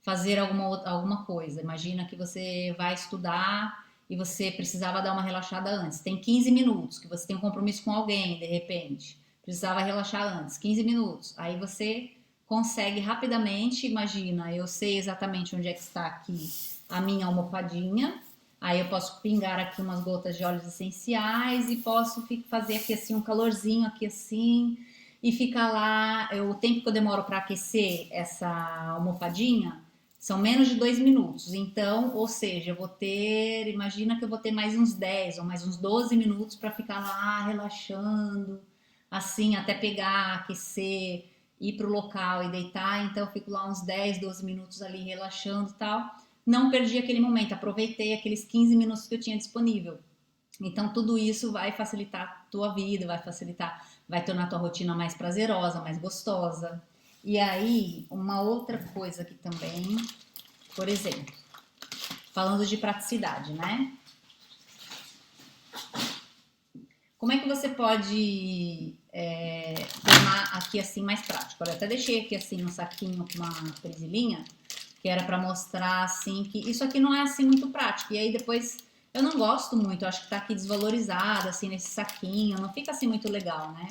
fazer alguma coisa. Imagina que você vai estudar e você precisava dar uma relaxada antes. Tem 15 minutos, que você tem um compromisso com alguém, de repente precisava relaxar antes, 15 minutos. Aí você consegue rapidamente, imagina, eu sei exatamente onde é que está aqui a minha almofadinha. Aí eu posso pingar aqui umas gotas de óleos essenciais e posso fazer aqui assim um calorzinho aqui assim e ficar lá. O tempo que eu demoro para aquecer essa almofadinha são menos de 2 minutos. Então, ou seja, eu vou ter, imagina que eu vou ter mais uns 10 ou mais uns 12 minutos para ficar lá relaxando assim, até pegar, aquecer, ir pro local e deitar. Então, eu fico lá uns 10, 12 minutos ali relaxando e tal. Não perdi aquele momento, aproveitei aqueles 15 minutos que eu tinha disponível. Então, tudo isso vai facilitar a tua vida, vai facilitar, vai tornar a tua rotina mais prazerosa, mais gostosa. E aí, uma outra coisa que também, por exemplo, falando de praticidade, né? Como é que você pode tornar aqui assim mais prático? Olha, eu até deixei aqui assim um saquinho com uma presilhinha, que era para mostrar assim que isso aqui não é assim muito prático. E aí depois eu não gosto muito, eu acho que tá aqui desvalorizado assim nesse saquinho, não fica assim muito legal, né?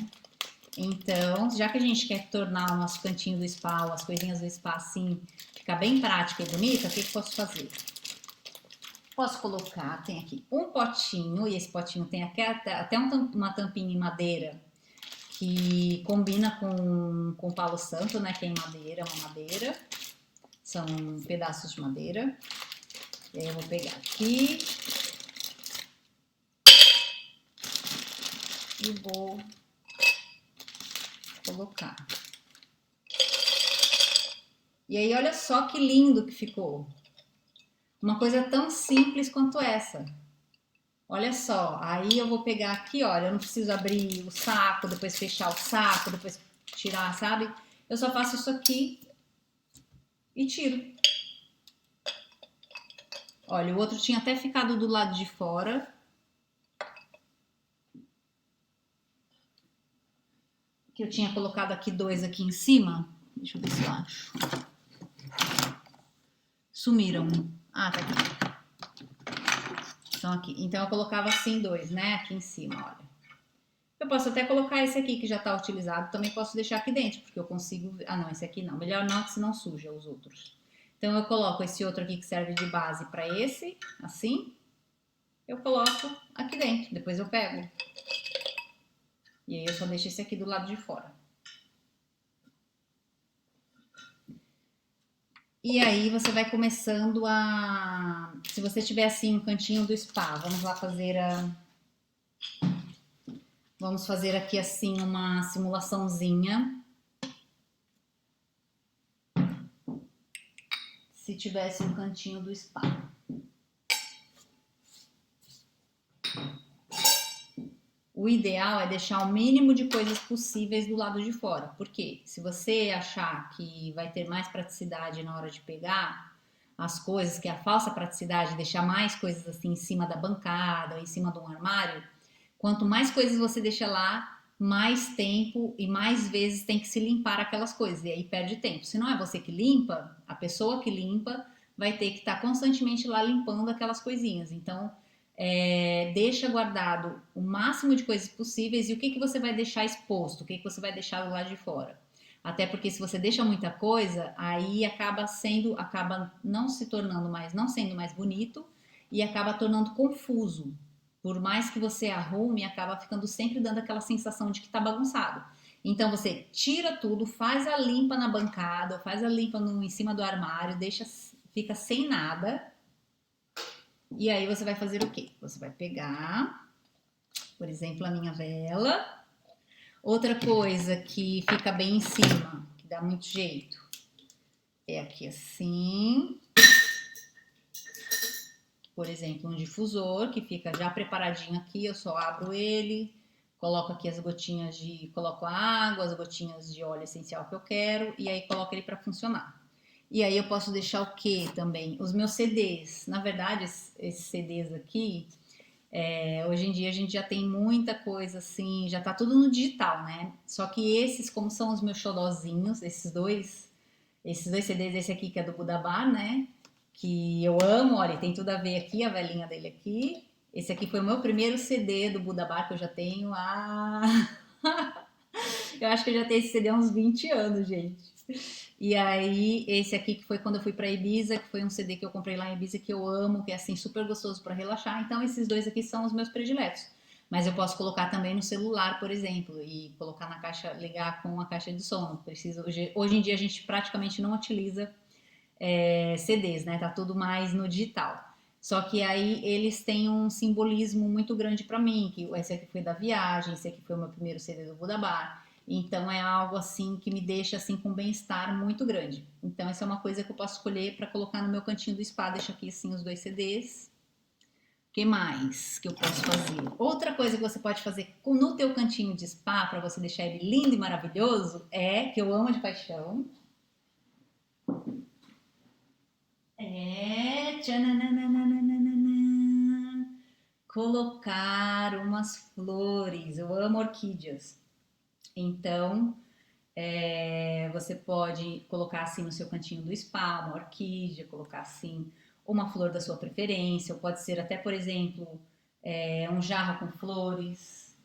Então, já que a gente quer tornar o nosso cantinho do spa, ou as coisinhas do spa assim, ficar bem prática e bonita, o que eu posso fazer? Posso colocar, tem aqui um potinho, e esse potinho tem até uma tampinha em madeira que combina com palo santo, né? Que é em madeira, uma madeira. São pedaços de madeira. E aí eu vou pegar aqui e vou colocar. E aí olha só que lindo que ficou. Uma coisa tão simples quanto essa. Olha só, aí eu vou pegar aqui, olha, eu não preciso abrir o saco, depois fechar o saco, depois tirar, sabe? Eu só faço isso aqui e tiro. Olha, o outro tinha até ficado do lado de fora. Que eu tinha colocado aqui dois aqui em cima. Deixa eu ver se eu acho. Sumiram. Ah, tá aqui. Estão aqui. Então eu colocava assim dois, né? Aqui em cima, olha. Eu posso até colocar esse aqui que já tá utilizado. Também posso deixar aqui dentro, porque eu consigo... Ah, não, esse aqui não. Melhor não, que senão suja os outros. Então eu coloco esse outro aqui que serve de base para esse, assim. Eu coloco aqui dentro. Depois eu pego. E aí eu só deixo esse aqui do lado de fora. E aí você vai começando a... Se você tiver assim um cantinho do spa, vamos lá fazer a... Vamos fazer aqui assim uma simulaçãozinha. Se tivesse um cantinho do spa. o ideal é deixar o mínimo de coisas possíveis do lado de fora. Porque se você achar que vai ter mais praticidade na hora de pegar as coisas, que é a falsa praticidade, deixar mais coisas assim em cima da bancada ou em cima de um armário, quanto mais coisas você deixa lá, mais tempo e mais vezes tem que se limpar aquelas coisas. E aí perde tempo. Se não é você que limpa, a pessoa que limpa vai ter que estar constantemente lá limpando aquelas coisinhas. Então, deixa guardado o máximo de coisas possíveis e o que você vai deixar exposto, o que você vai deixar do lado de fora. Até porque se você deixa muita coisa, aí acaba não se tornando mais, não sendo mais bonito e acaba tornando confuso. Por mais que você arrume, acaba ficando sempre dando aquela sensação de que tá bagunçado. Então você tira tudo, faz a limpa na bancada, faz a limpa em cima do armário, fica sem nada. E aí você vai fazer o quê? Você vai pegar, por exemplo, a minha vela. Outra coisa que fica bem em cima, que dá muito jeito, é aqui assim. Por exemplo, um difusor que fica já preparadinho aqui, eu só abro ele, coloco aqui coloco a água, as gotinhas de óleo essencial que eu quero e aí coloco ele para funcionar. E aí eu posso deixar o que também? Os meus CDs. Na verdade, esses CDs aqui, hoje em dia a gente já tem muita coisa assim, já tá tudo no digital, né? Só que esses, como são os meus xodozinhos, esses dois CDs, esse aqui que é do Buda Bar, né? Que eu amo, olha, tem tudo a ver aqui, a velhinha dele aqui. Esse aqui foi o meu primeiro CD do Buda Bar que eu já tenho há... eu acho que eu já tenho esse CD há uns 20 anos, gente. E aí, esse aqui que foi quando eu fui pra Ibiza, que foi um CD que eu comprei lá em Ibiza, que eu amo, que é assim, super gostoso para relaxar. Então, esses dois aqui são os meus prediletos. Mas eu posso colocar também no celular, por exemplo, e colocar na caixa, ligar com a caixa de som. Hoje em dia a gente praticamente não utiliza CDs, né? Tá tudo mais no digital. Só que aí eles têm um simbolismo muito grande para mim, que esse aqui foi da viagem, esse aqui foi o meu primeiro CD do Buda Bar. Então é algo assim que me deixa assim com um bem-estar muito grande. Então essa é uma coisa que eu posso escolher para colocar no meu cantinho do spa. Deixa aqui assim os dois CDs. O que mais que eu posso fazer? Outra coisa que você pode fazer no teu cantinho de spa para você deixar ele lindo e maravilhoso é que eu amo de paixão. Tchananana, colocar umas flores. Eu amo orquídeas. Então, você pode colocar assim no seu cantinho do spa, uma orquídea, colocar assim uma flor da sua preferência, ou pode ser até, por exemplo, um jarro com flores.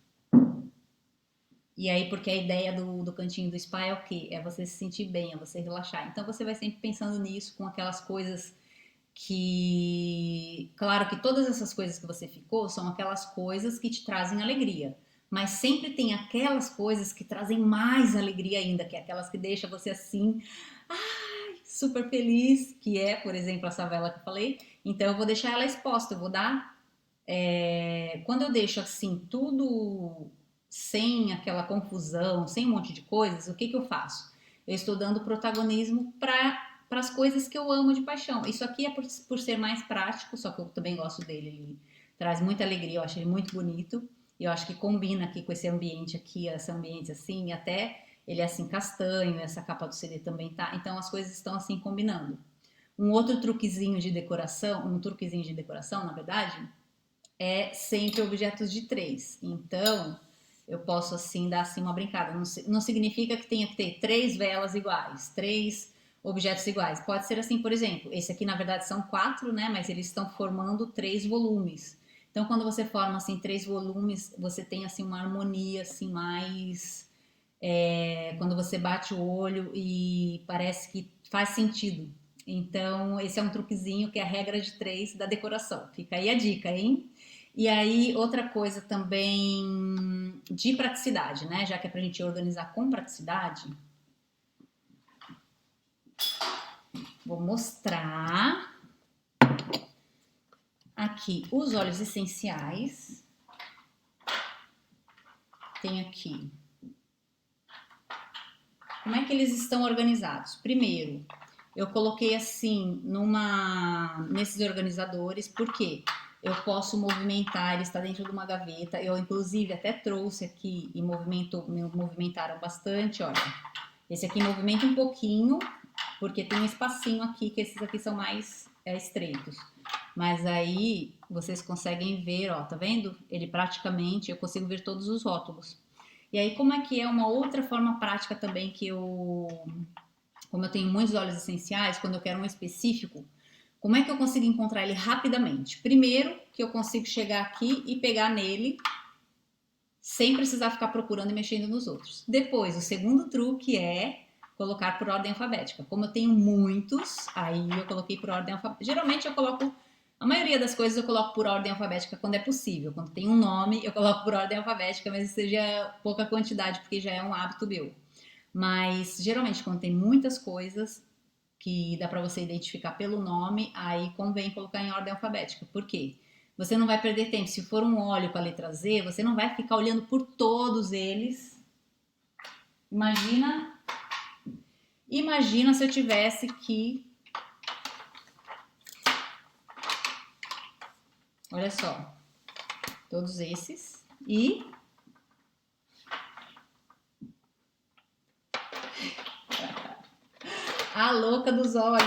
E aí, porque a ideia do cantinho do spa é o quê? É você se sentir bem, é você relaxar. Então você vai sempre pensando nisso, com aquelas coisas que, claro que todas essas coisas que você ficou são aquelas coisas que te trazem alegria, mas sempre tem aquelas coisas que trazem mais alegria ainda, que é aquelas que deixam você assim, ai, super feliz, que é, por exemplo, essa vela que eu falei. Então eu vou deixar ela exposta, eu vou dar, quando eu deixo assim tudo sem aquela confusão, sem um monte de coisas, o que que eu faço? Eu estou dando protagonismo para as coisas que eu amo de paixão. Isso aqui é por ser mais prático, só que eu também gosto dele. Ele traz muita alegria, eu acho ele muito bonito. E eu acho que combina aqui com esse ambiente aqui, esse ambiente assim, e até ele é assim castanho, essa capa do CD também tá. Então as coisas estão assim combinando. Um truquezinho de decoração, na verdade, é sempre objetos de três. Então, eu posso assim dar assim uma brincada. Não significa que tenha que ter três velas iguais, três objetos iguais. Pode ser assim, por exemplo, esse aqui na verdade são quatro, né? Mas eles estão formando três volumes. Então, quando você forma assim três volumes, você tem assim uma harmonia assim mais quando você bate o olho e parece que faz sentido. Então, esse é um truquezinho que é a regra de três da decoração. Fica aí a dica, hein? E aí, outra coisa também de praticidade, né? Já que é pra gente organizar com praticidade, vou mostrar aqui os óleos essenciais. Tem aqui. Como é que eles estão organizados? Primeiro, eu coloquei assim nesses organizadores, porque eu posso movimentar, ele está dentro de uma gaveta. Eu, inclusive, até trouxe aqui e movimentaram bastante, olha. Esse aqui movimenta um pouquinho, porque tem um espacinho aqui, que esses aqui são mais estreitos. Mas aí vocês conseguem ver, ó, tá vendo? Ele praticamente, eu consigo ver todos os rótulos. E aí, como é que é uma outra forma prática também que como eu tenho muitos óleos essenciais, quando eu quero um específico, como é que eu consigo encontrar ele rapidamente? Primeiro, que eu consigo chegar aqui e pegar nele sem precisar ficar procurando e mexendo nos outros. Depois, o segundo truque é colocar por ordem alfabética. Como eu tenho muitos, aí eu coloquei por ordem alfabética. Geralmente eu coloco, a maioria das coisas eu coloco por ordem alfabética quando é possível. Quando tem um nome, eu coloco por ordem alfabética, mas seja pouca quantidade, porque já é um hábito meu. Mas geralmente quando tem muitas coisas que dá para você identificar pelo nome, aí convém colocar em ordem alfabética. Por quê? Você não vai perder tempo. Se for um óleo com a letra Z, você não vai ficar olhando por todos eles. Imagina se eu tivesse que, olha só, todos esses e a louca dos olhos.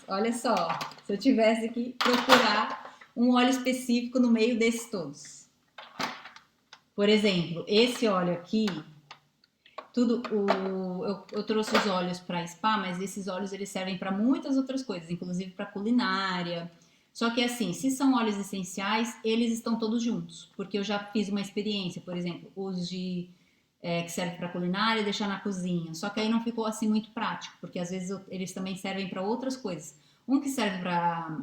Olha só, se eu tivesse que procurar um óleo específico no meio desses todos. Por exemplo, esse óleo aqui, eu trouxe os óleos para spa, mas esses óleos eles servem para muitas outras coisas, inclusive para culinária. Só que assim, se são óleos essenciais, eles estão todos juntos, porque eu já fiz uma experiência, por exemplo, os de que serve para culinária, deixar na cozinha. Só que aí não ficou assim muito prático, porque às vezes eles também servem para outras coisas. Um que serve para,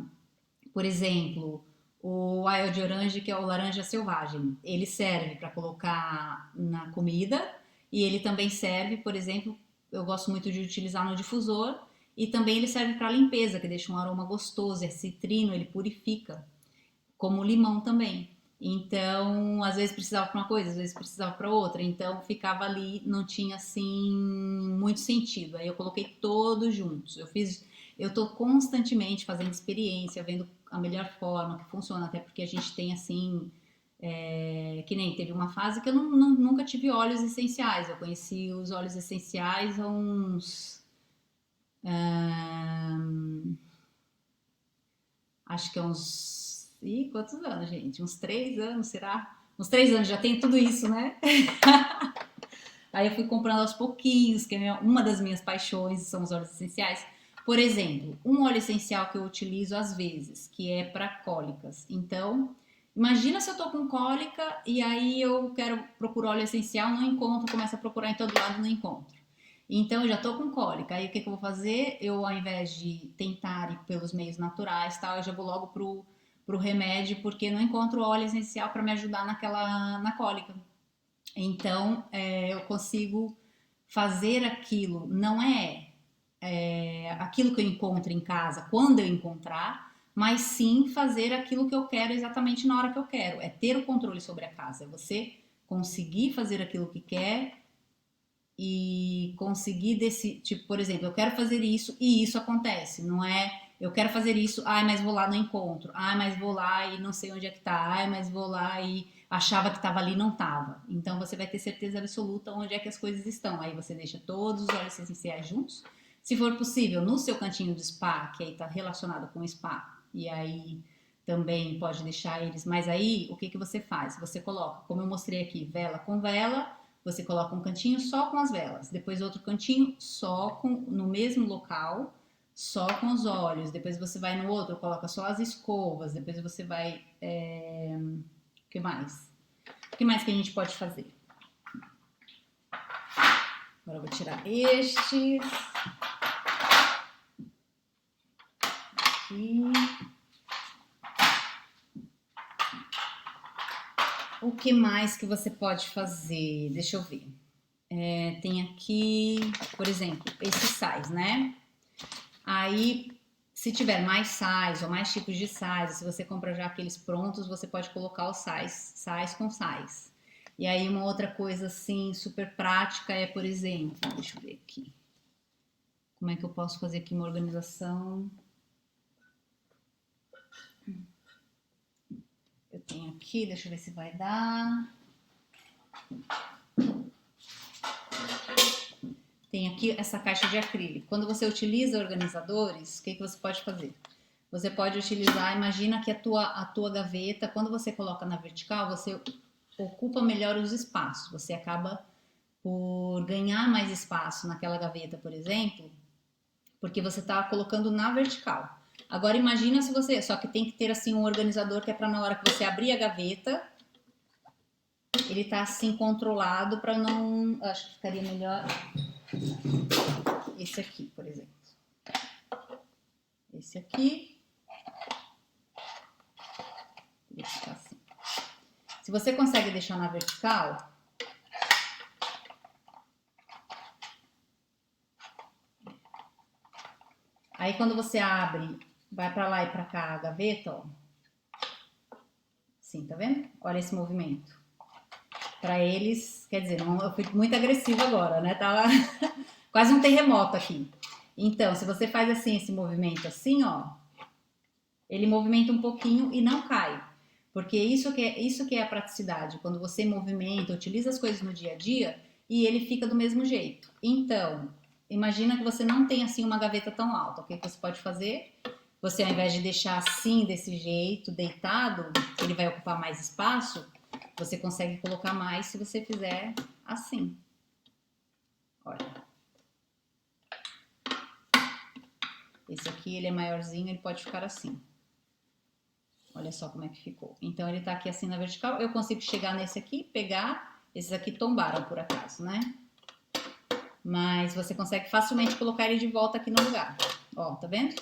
por exemplo, o Wild Orange, que é o laranja selvagem, ele serve para colocar na comida e ele também serve, por exemplo, eu gosto muito de utilizar no difusor e também ele serve para limpeza, que deixa um aroma gostoso, é citrino, ele purifica, como o limão também. Então, às vezes precisava para uma coisa, às vezes precisava para outra. Então, ficava ali, não tinha assim muito sentido. Aí eu coloquei todos juntos. Eu tô constantemente fazendo experiência, vendo a melhor forma que funciona, até porque a gente tem assim, que nem teve uma fase que eu nunca tive óleos essenciais. Eu conheci os óleos essenciais há uns, acho que há uns, quantos anos, gente? Uns 3 anos, será? Uns 3 anos, já tem tudo isso, né? Aí eu fui comprando aos pouquinhos, que é uma das minhas paixões são os óleos essenciais. Por exemplo, um óleo essencial que eu utilizo às vezes, que é para cólicas. Então, imagina se eu tô com cólica e aí eu quero procurar óleo essencial, não encontro, começo a procurar em todo lado, não encontro. Então, eu já tô com cólica. Aí o que eu vou fazer? Eu, ao invés de tentar ir pelos meios naturais, tal, eu já vou logo pro remédio, porque não encontro óleo essencial para me ajudar na cólica. Então, eu consigo fazer aquilo, não aquilo que eu encontro em casa quando eu encontrar, mas sim fazer aquilo que eu quero exatamente na hora que eu quero. É ter o controle sobre a casa, é você conseguir fazer aquilo que quer e conseguir decidir, tipo, por exemplo, eu quero fazer isso e isso acontece, não é eu quero fazer isso, ai, mas vou lá no encontro, ai, mas vou lá e não sei onde é que tá, ai, mas vou lá e achava que estava ali, não estava. Então você vai ter certeza absoluta onde é que as coisas estão. Aí você deixa todos os óleos essenciais juntos. Se for possível, no seu cantinho de spa, que aí está relacionado com o spa, e aí também pode deixar eles. Mas aí o que, que você faz? Você coloca, como eu mostrei aqui, vela com vela, você coloca um cantinho só com as velas, depois outro cantinho só com no mesmo local, só com os óleos, depois você vai no outro, coloca só as escovas, depois você vai. O que mais? O que mais que a gente pode fazer? Agora eu vou tirar estes. Aqui. O que mais que você pode fazer? Deixa eu ver. Tem aqui, por exemplo, esses sais, né? Aí, se tiver mais sais ou mais tipos de sais, se você compra já aqueles prontos, você pode colocar os sais com sais. E aí, uma outra coisa assim super prática é, por exemplo, deixa eu ver aqui. Como é que eu posso fazer aqui uma organização? Tem aqui, deixa eu ver se vai dar. Tem aqui essa caixa de acrílico. Quando você utiliza organizadores, o que você pode fazer? Você pode utilizar, imagina que a tua gaveta, quando você coloca na vertical, você ocupa melhor os espaços. Você acaba por ganhar mais espaço naquela gaveta, por exemplo, porque você está colocando na vertical. Agora imagina se você, só que tem que ter assim um organizador que é para na hora que você abrir a gaveta, ele tá assim controlado para não, acho que ficaria melhor esse aqui, por exemplo. Esse aqui. Deixa assim. Se você consegue deixar na vertical, aí quando você abre, vai para lá e para cá a gaveta, ó. Sim, tá vendo? Olha esse movimento. Para eles, quer dizer, não, eu fui muito agressiva agora, né? Tava quase um terremoto aqui. Então, se você faz assim esse movimento assim, ó, ele movimenta um pouquinho e não cai. Porque isso que é a praticidade. Quando você movimenta, utiliza as coisas no dia a dia e ele fica do mesmo jeito. Então, imagina que você não tem assim uma gaveta tão alta. O que você pode fazer? Você, ao invés de deixar assim, desse jeito, deitado, ele vai ocupar mais espaço, você consegue colocar mais se você fizer assim. Olha. Esse aqui, ele é maiorzinho, ele pode ficar assim. Olha só como é que ficou. Então, ele tá aqui assim na vertical. Eu consigo chegar nesse aqui, pegar. Esses aqui tombaram por acaso, né? Mas você consegue facilmente colocar ele de volta aqui no lugar. Ó, tá vendo?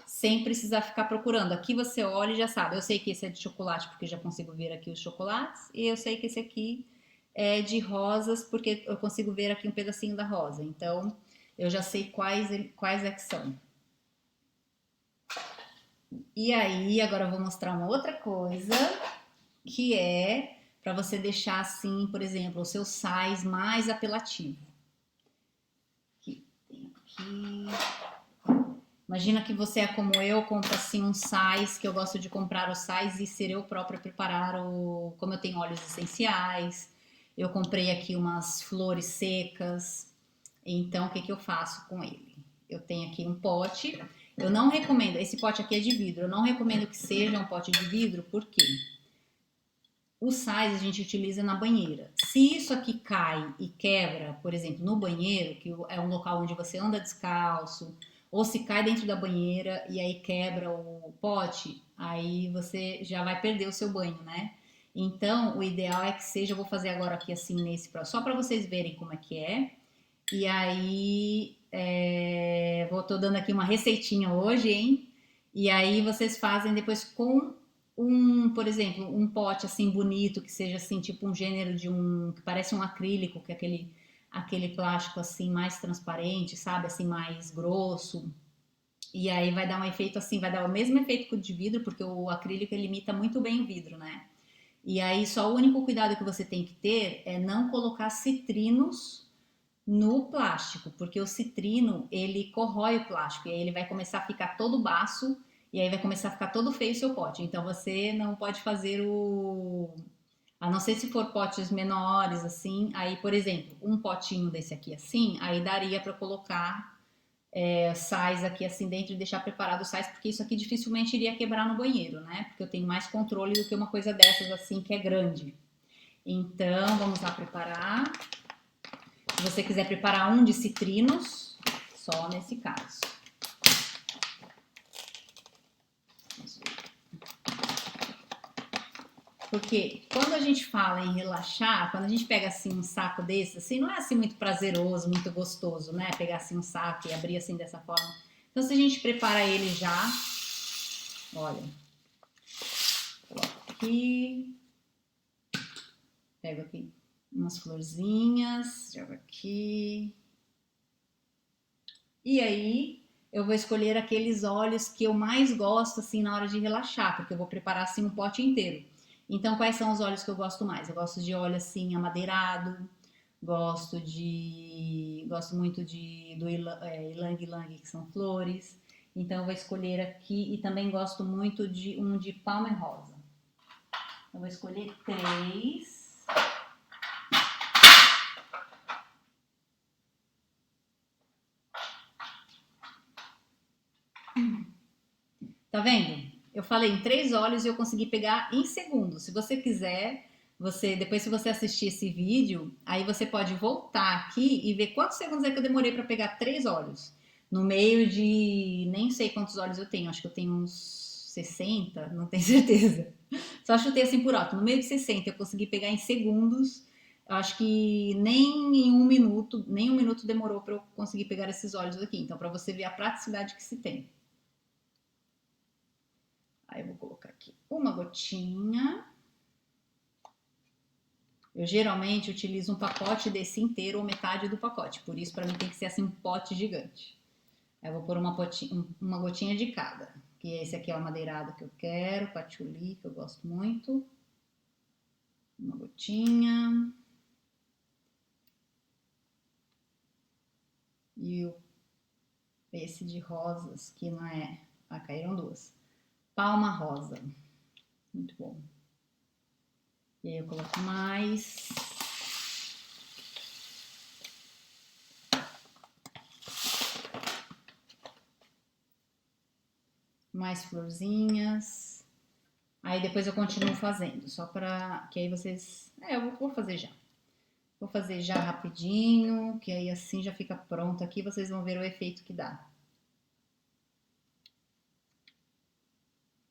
Sem precisar ficar procurando. Aqui você olha e já sabe. Eu sei que esse é de chocolate porque já consigo ver aqui os chocolates. E eu sei que esse aqui é de rosas porque eu consigo ver aqui um pedacinho da rosa. Então, eu já sei quais é que são. E aí, agora eu vou mostrar uma outra coisa, que é para você deixar assim, por exemplo, o seu sais mais apelativo. Aqui, tem aqui. Imagina que você é como eu, compra assim um sais, que eu gosto de comprar os sais e ser eu própria preparar como eu tenho óleos essenciais. Eu comprei aqui umas flores secas. Então, o que eu faço com ele? Eu tenho aqui um pote. Eu não recomendo, esse pote aqui é de vidro. Eu não recomendo que seja um pote de vidro, porque os sais a gente utiliza na banheira. Se isso aqui cai e quebra, por exemplo, no banheiro, que é um local onde você anda descalço, ou se cai dentro da banheira e aí quebra o pote, aí você já vai perder o seu banho, né? Então, o ideal é que seja, eu vou fazer agora aqui assim nesse, só para vocês verem como é que é. E aí, tô dando aqui uma receitinha hoje, hein? E aí vocês fazem depois com por exemplo, um pote assim bonito, que seja assim, tipo um gênero de que parece um acrílico, que é aquele plástico assim mais transparente, sabe? Assim, mais grosso. E aí vai dar um efeito assim, vai dar o mesmo efeito que o de vidro, porque o acrílico ele imita muito bem o vidro, né? E aí só o único cuidado que você tem que ter é não colocar citrinos no plástico, porque o citrino ele corrói o plástico e aí ele vai começar a ficar todo baço e aí vai começar a ficar todo feio o seu pote. Então você não pode fazer a não ser se for potes menores assim, aí por exemplo, um potinho desse aqui assim, aí daria para colocar sais aqui assim dentro e deixar preparado os sais, porque isso aqui dificilmente iria quebrar no banheiro, né? Porque eu tenho mais controle do que uma coisa dessas assim que é grande. Então, vamos lá preparar. Se você quiser preparar um de citrinos, só nesse caso. Porque quando a gente fala em relaxar, quando a gente pega assim um saco desse, assim, não é assim muito prazeroso, muito gostoso, né? Pegar assim um saco e abrir assim dessa forma. Então, se a gente prepara ele já, olha, coloco aqui, pego aqui umas florzinhas, jogo aqui. E aí, eu vou escolher aqueles óleos que eu mais gosto assim na hora de relaxar, porque eu vou preparar assim um pote inteiro. Então, quais são os óleos que eu gosto mais? Eu gosto de óleo assim amadeirado, gosto muito do ylang ylang, que são flores. Então, eu vou escolher aqui e também gosto muito de um de palma rosa. Eu vou escolher 3. Tá vendo? Eu falei em 3 olhos e eu consegui pegar em segundos. Se você quiser, depois se você assistir esse vídeo, aí você pode voltar aqui e ver quantos segundos é que eu demorei para pegar 3 olhos. No meio de nem sei quantos olhos eu tenho, acho que eu tenho uns 60, não tenho certeza. Só chutei assim por alto. No meio de 60 eu consegui pegar em segundos. Eu acho que nem um minuto demorou para eu conseguir pegar esses olhos aqui. Então, para você ver a praticidade que se tem. Aí eu vou colocar aqui uma gotinha. Eu geralmente utilizo um pacote desse inteiro ou metade do pacote, por isso para mim tem que ser assim um pote gigante. Aí eu vou pôr uma gotinha de cada, que esse aqui é o amadeirado que eu quero, patchouli, que eu gosto muito. Uma gotinha. E esse de rosas, que não é... Ah, caíram 2. Palma rosa. Muito bom. E aí eu coloco mais. Mais florzinhas. Aí depois eu continuo fazendo, só para que aí vocês... eu vou fazer já. Vou fazer já rapidinho, que aí assim já fica pronto aqui, vocês vão ver o efeito que dá.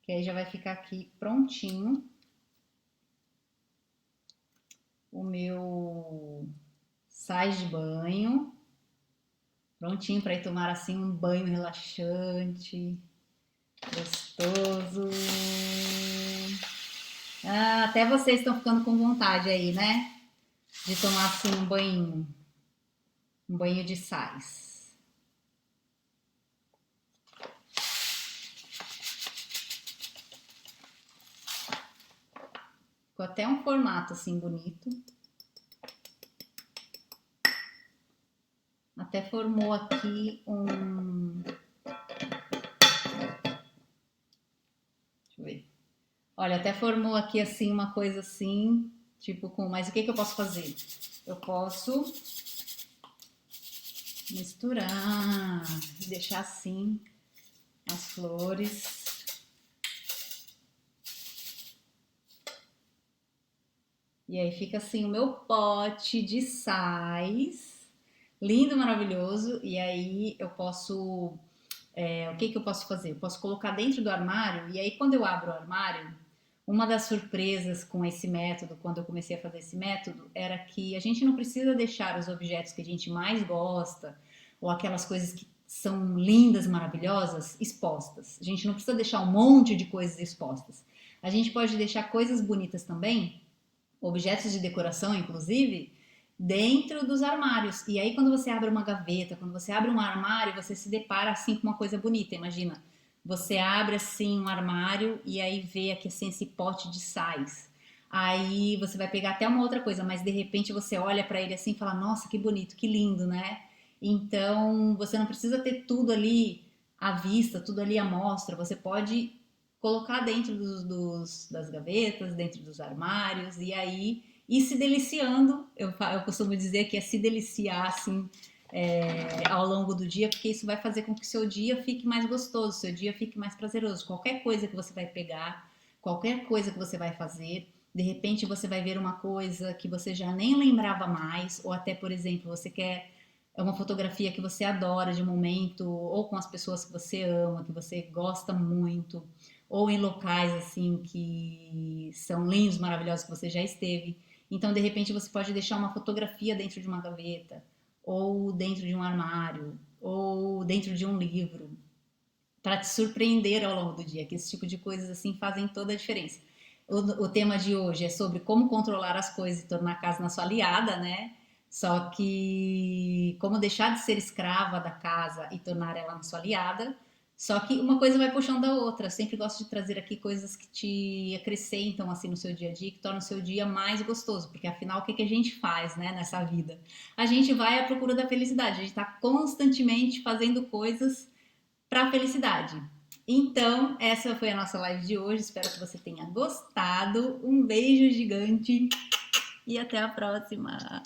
Que aí já vai ficar aqui prontinho o meu sais de banho. Prontinho para ir tomar assim um banho relaxante, gostoso. Ah, até vocês estão ficando com vontade aí, né? De tomar assim um banho de sais. Ficou até um formato assim bonito. Até formou aqui um... Deixa eu ver. Olha, até formou aqui assim uma coisa assim, tipo com... Mas o que eu posso fazer? Eu posso misturar e deixar assim as flores. E aí fica assim o meu pote de sais, lindo, maravilhoso. E aí eu posso, o que eu posso fazer? Eu posso colocar dentro do armário. E aí quando eu abro o armário, uma das surpresas com esse método, quando eu comecei a fazer esse método, era que a gente não precisa deixar os objetos que a gente mais gosta ou aquelas coisas que são lindas, maravilhosas, expostas. A gente não precisa deixar um monte de coisas expostas. A gente pode deixar coisas bonitas também, objetos de decoração, inclusive, dentro dos armários. E aí, quando você abre uma gaveta, quando você abre um armário, você se depara assim com uma coisa bonita. Imagina, você abre assim um armário e aí vê aqui assim esse pote de sais. Aí você vai pegar até uma outra coisa, mas de repente você olha para ele assim e fala: Nossa, que bonito, que lindo, né? Então você não precisa ter tudo ali à vista, tudo ali à mostra. Você pode colocar dentro das gavetas, dentro dos armários e aí ir se deliciando. Eu costumo dizer que é se deliciar assim ao longo do dia, porque isso vai fazer com que seu dia fique mais gostoso, seu dia fique mais prazeroso. Qualquer coisa que você vai pegar, qualquer coisa que você vai fazer, de repente você vai ver uma coisa que você já nem lembrava mais, ou até, por exemplo, você quer uma fotografia que você adora de um momento, ou com as pessoas que você ama, que você gosta muito, ou em locais assim que são lindos, maravilhosos, que você já esteve. Então, de repente, você pode deixar uma fotografia dentro de uma gaveta, ou dentro de um armário, ou dentro de um livro, para te surpreender ao longo do dia, que esse tipo de coisas assim fazem toda a diferença. O tema de hoje é sobre como controlar as coisas e tornar a casa na sua aliada, né? Só que como deixar de ser escrava da casa e tornar ela na sua aliada. Só que uma coisa vai puxando a outra. Eu sempre gosto de trazer aqui coisas que te acrescentam assim no seu dia a dia, que tornam o seu dia mais gostoso, porque afinal o que a gente faz, né, nessa vida? A gente vai à procura da felicidade. A gente está constantemente fazendo coisas para a felicidade. Então, essa foi a nossa live de hoje. Espero que você tenha gostado. Um beijo gigante e até a próxima!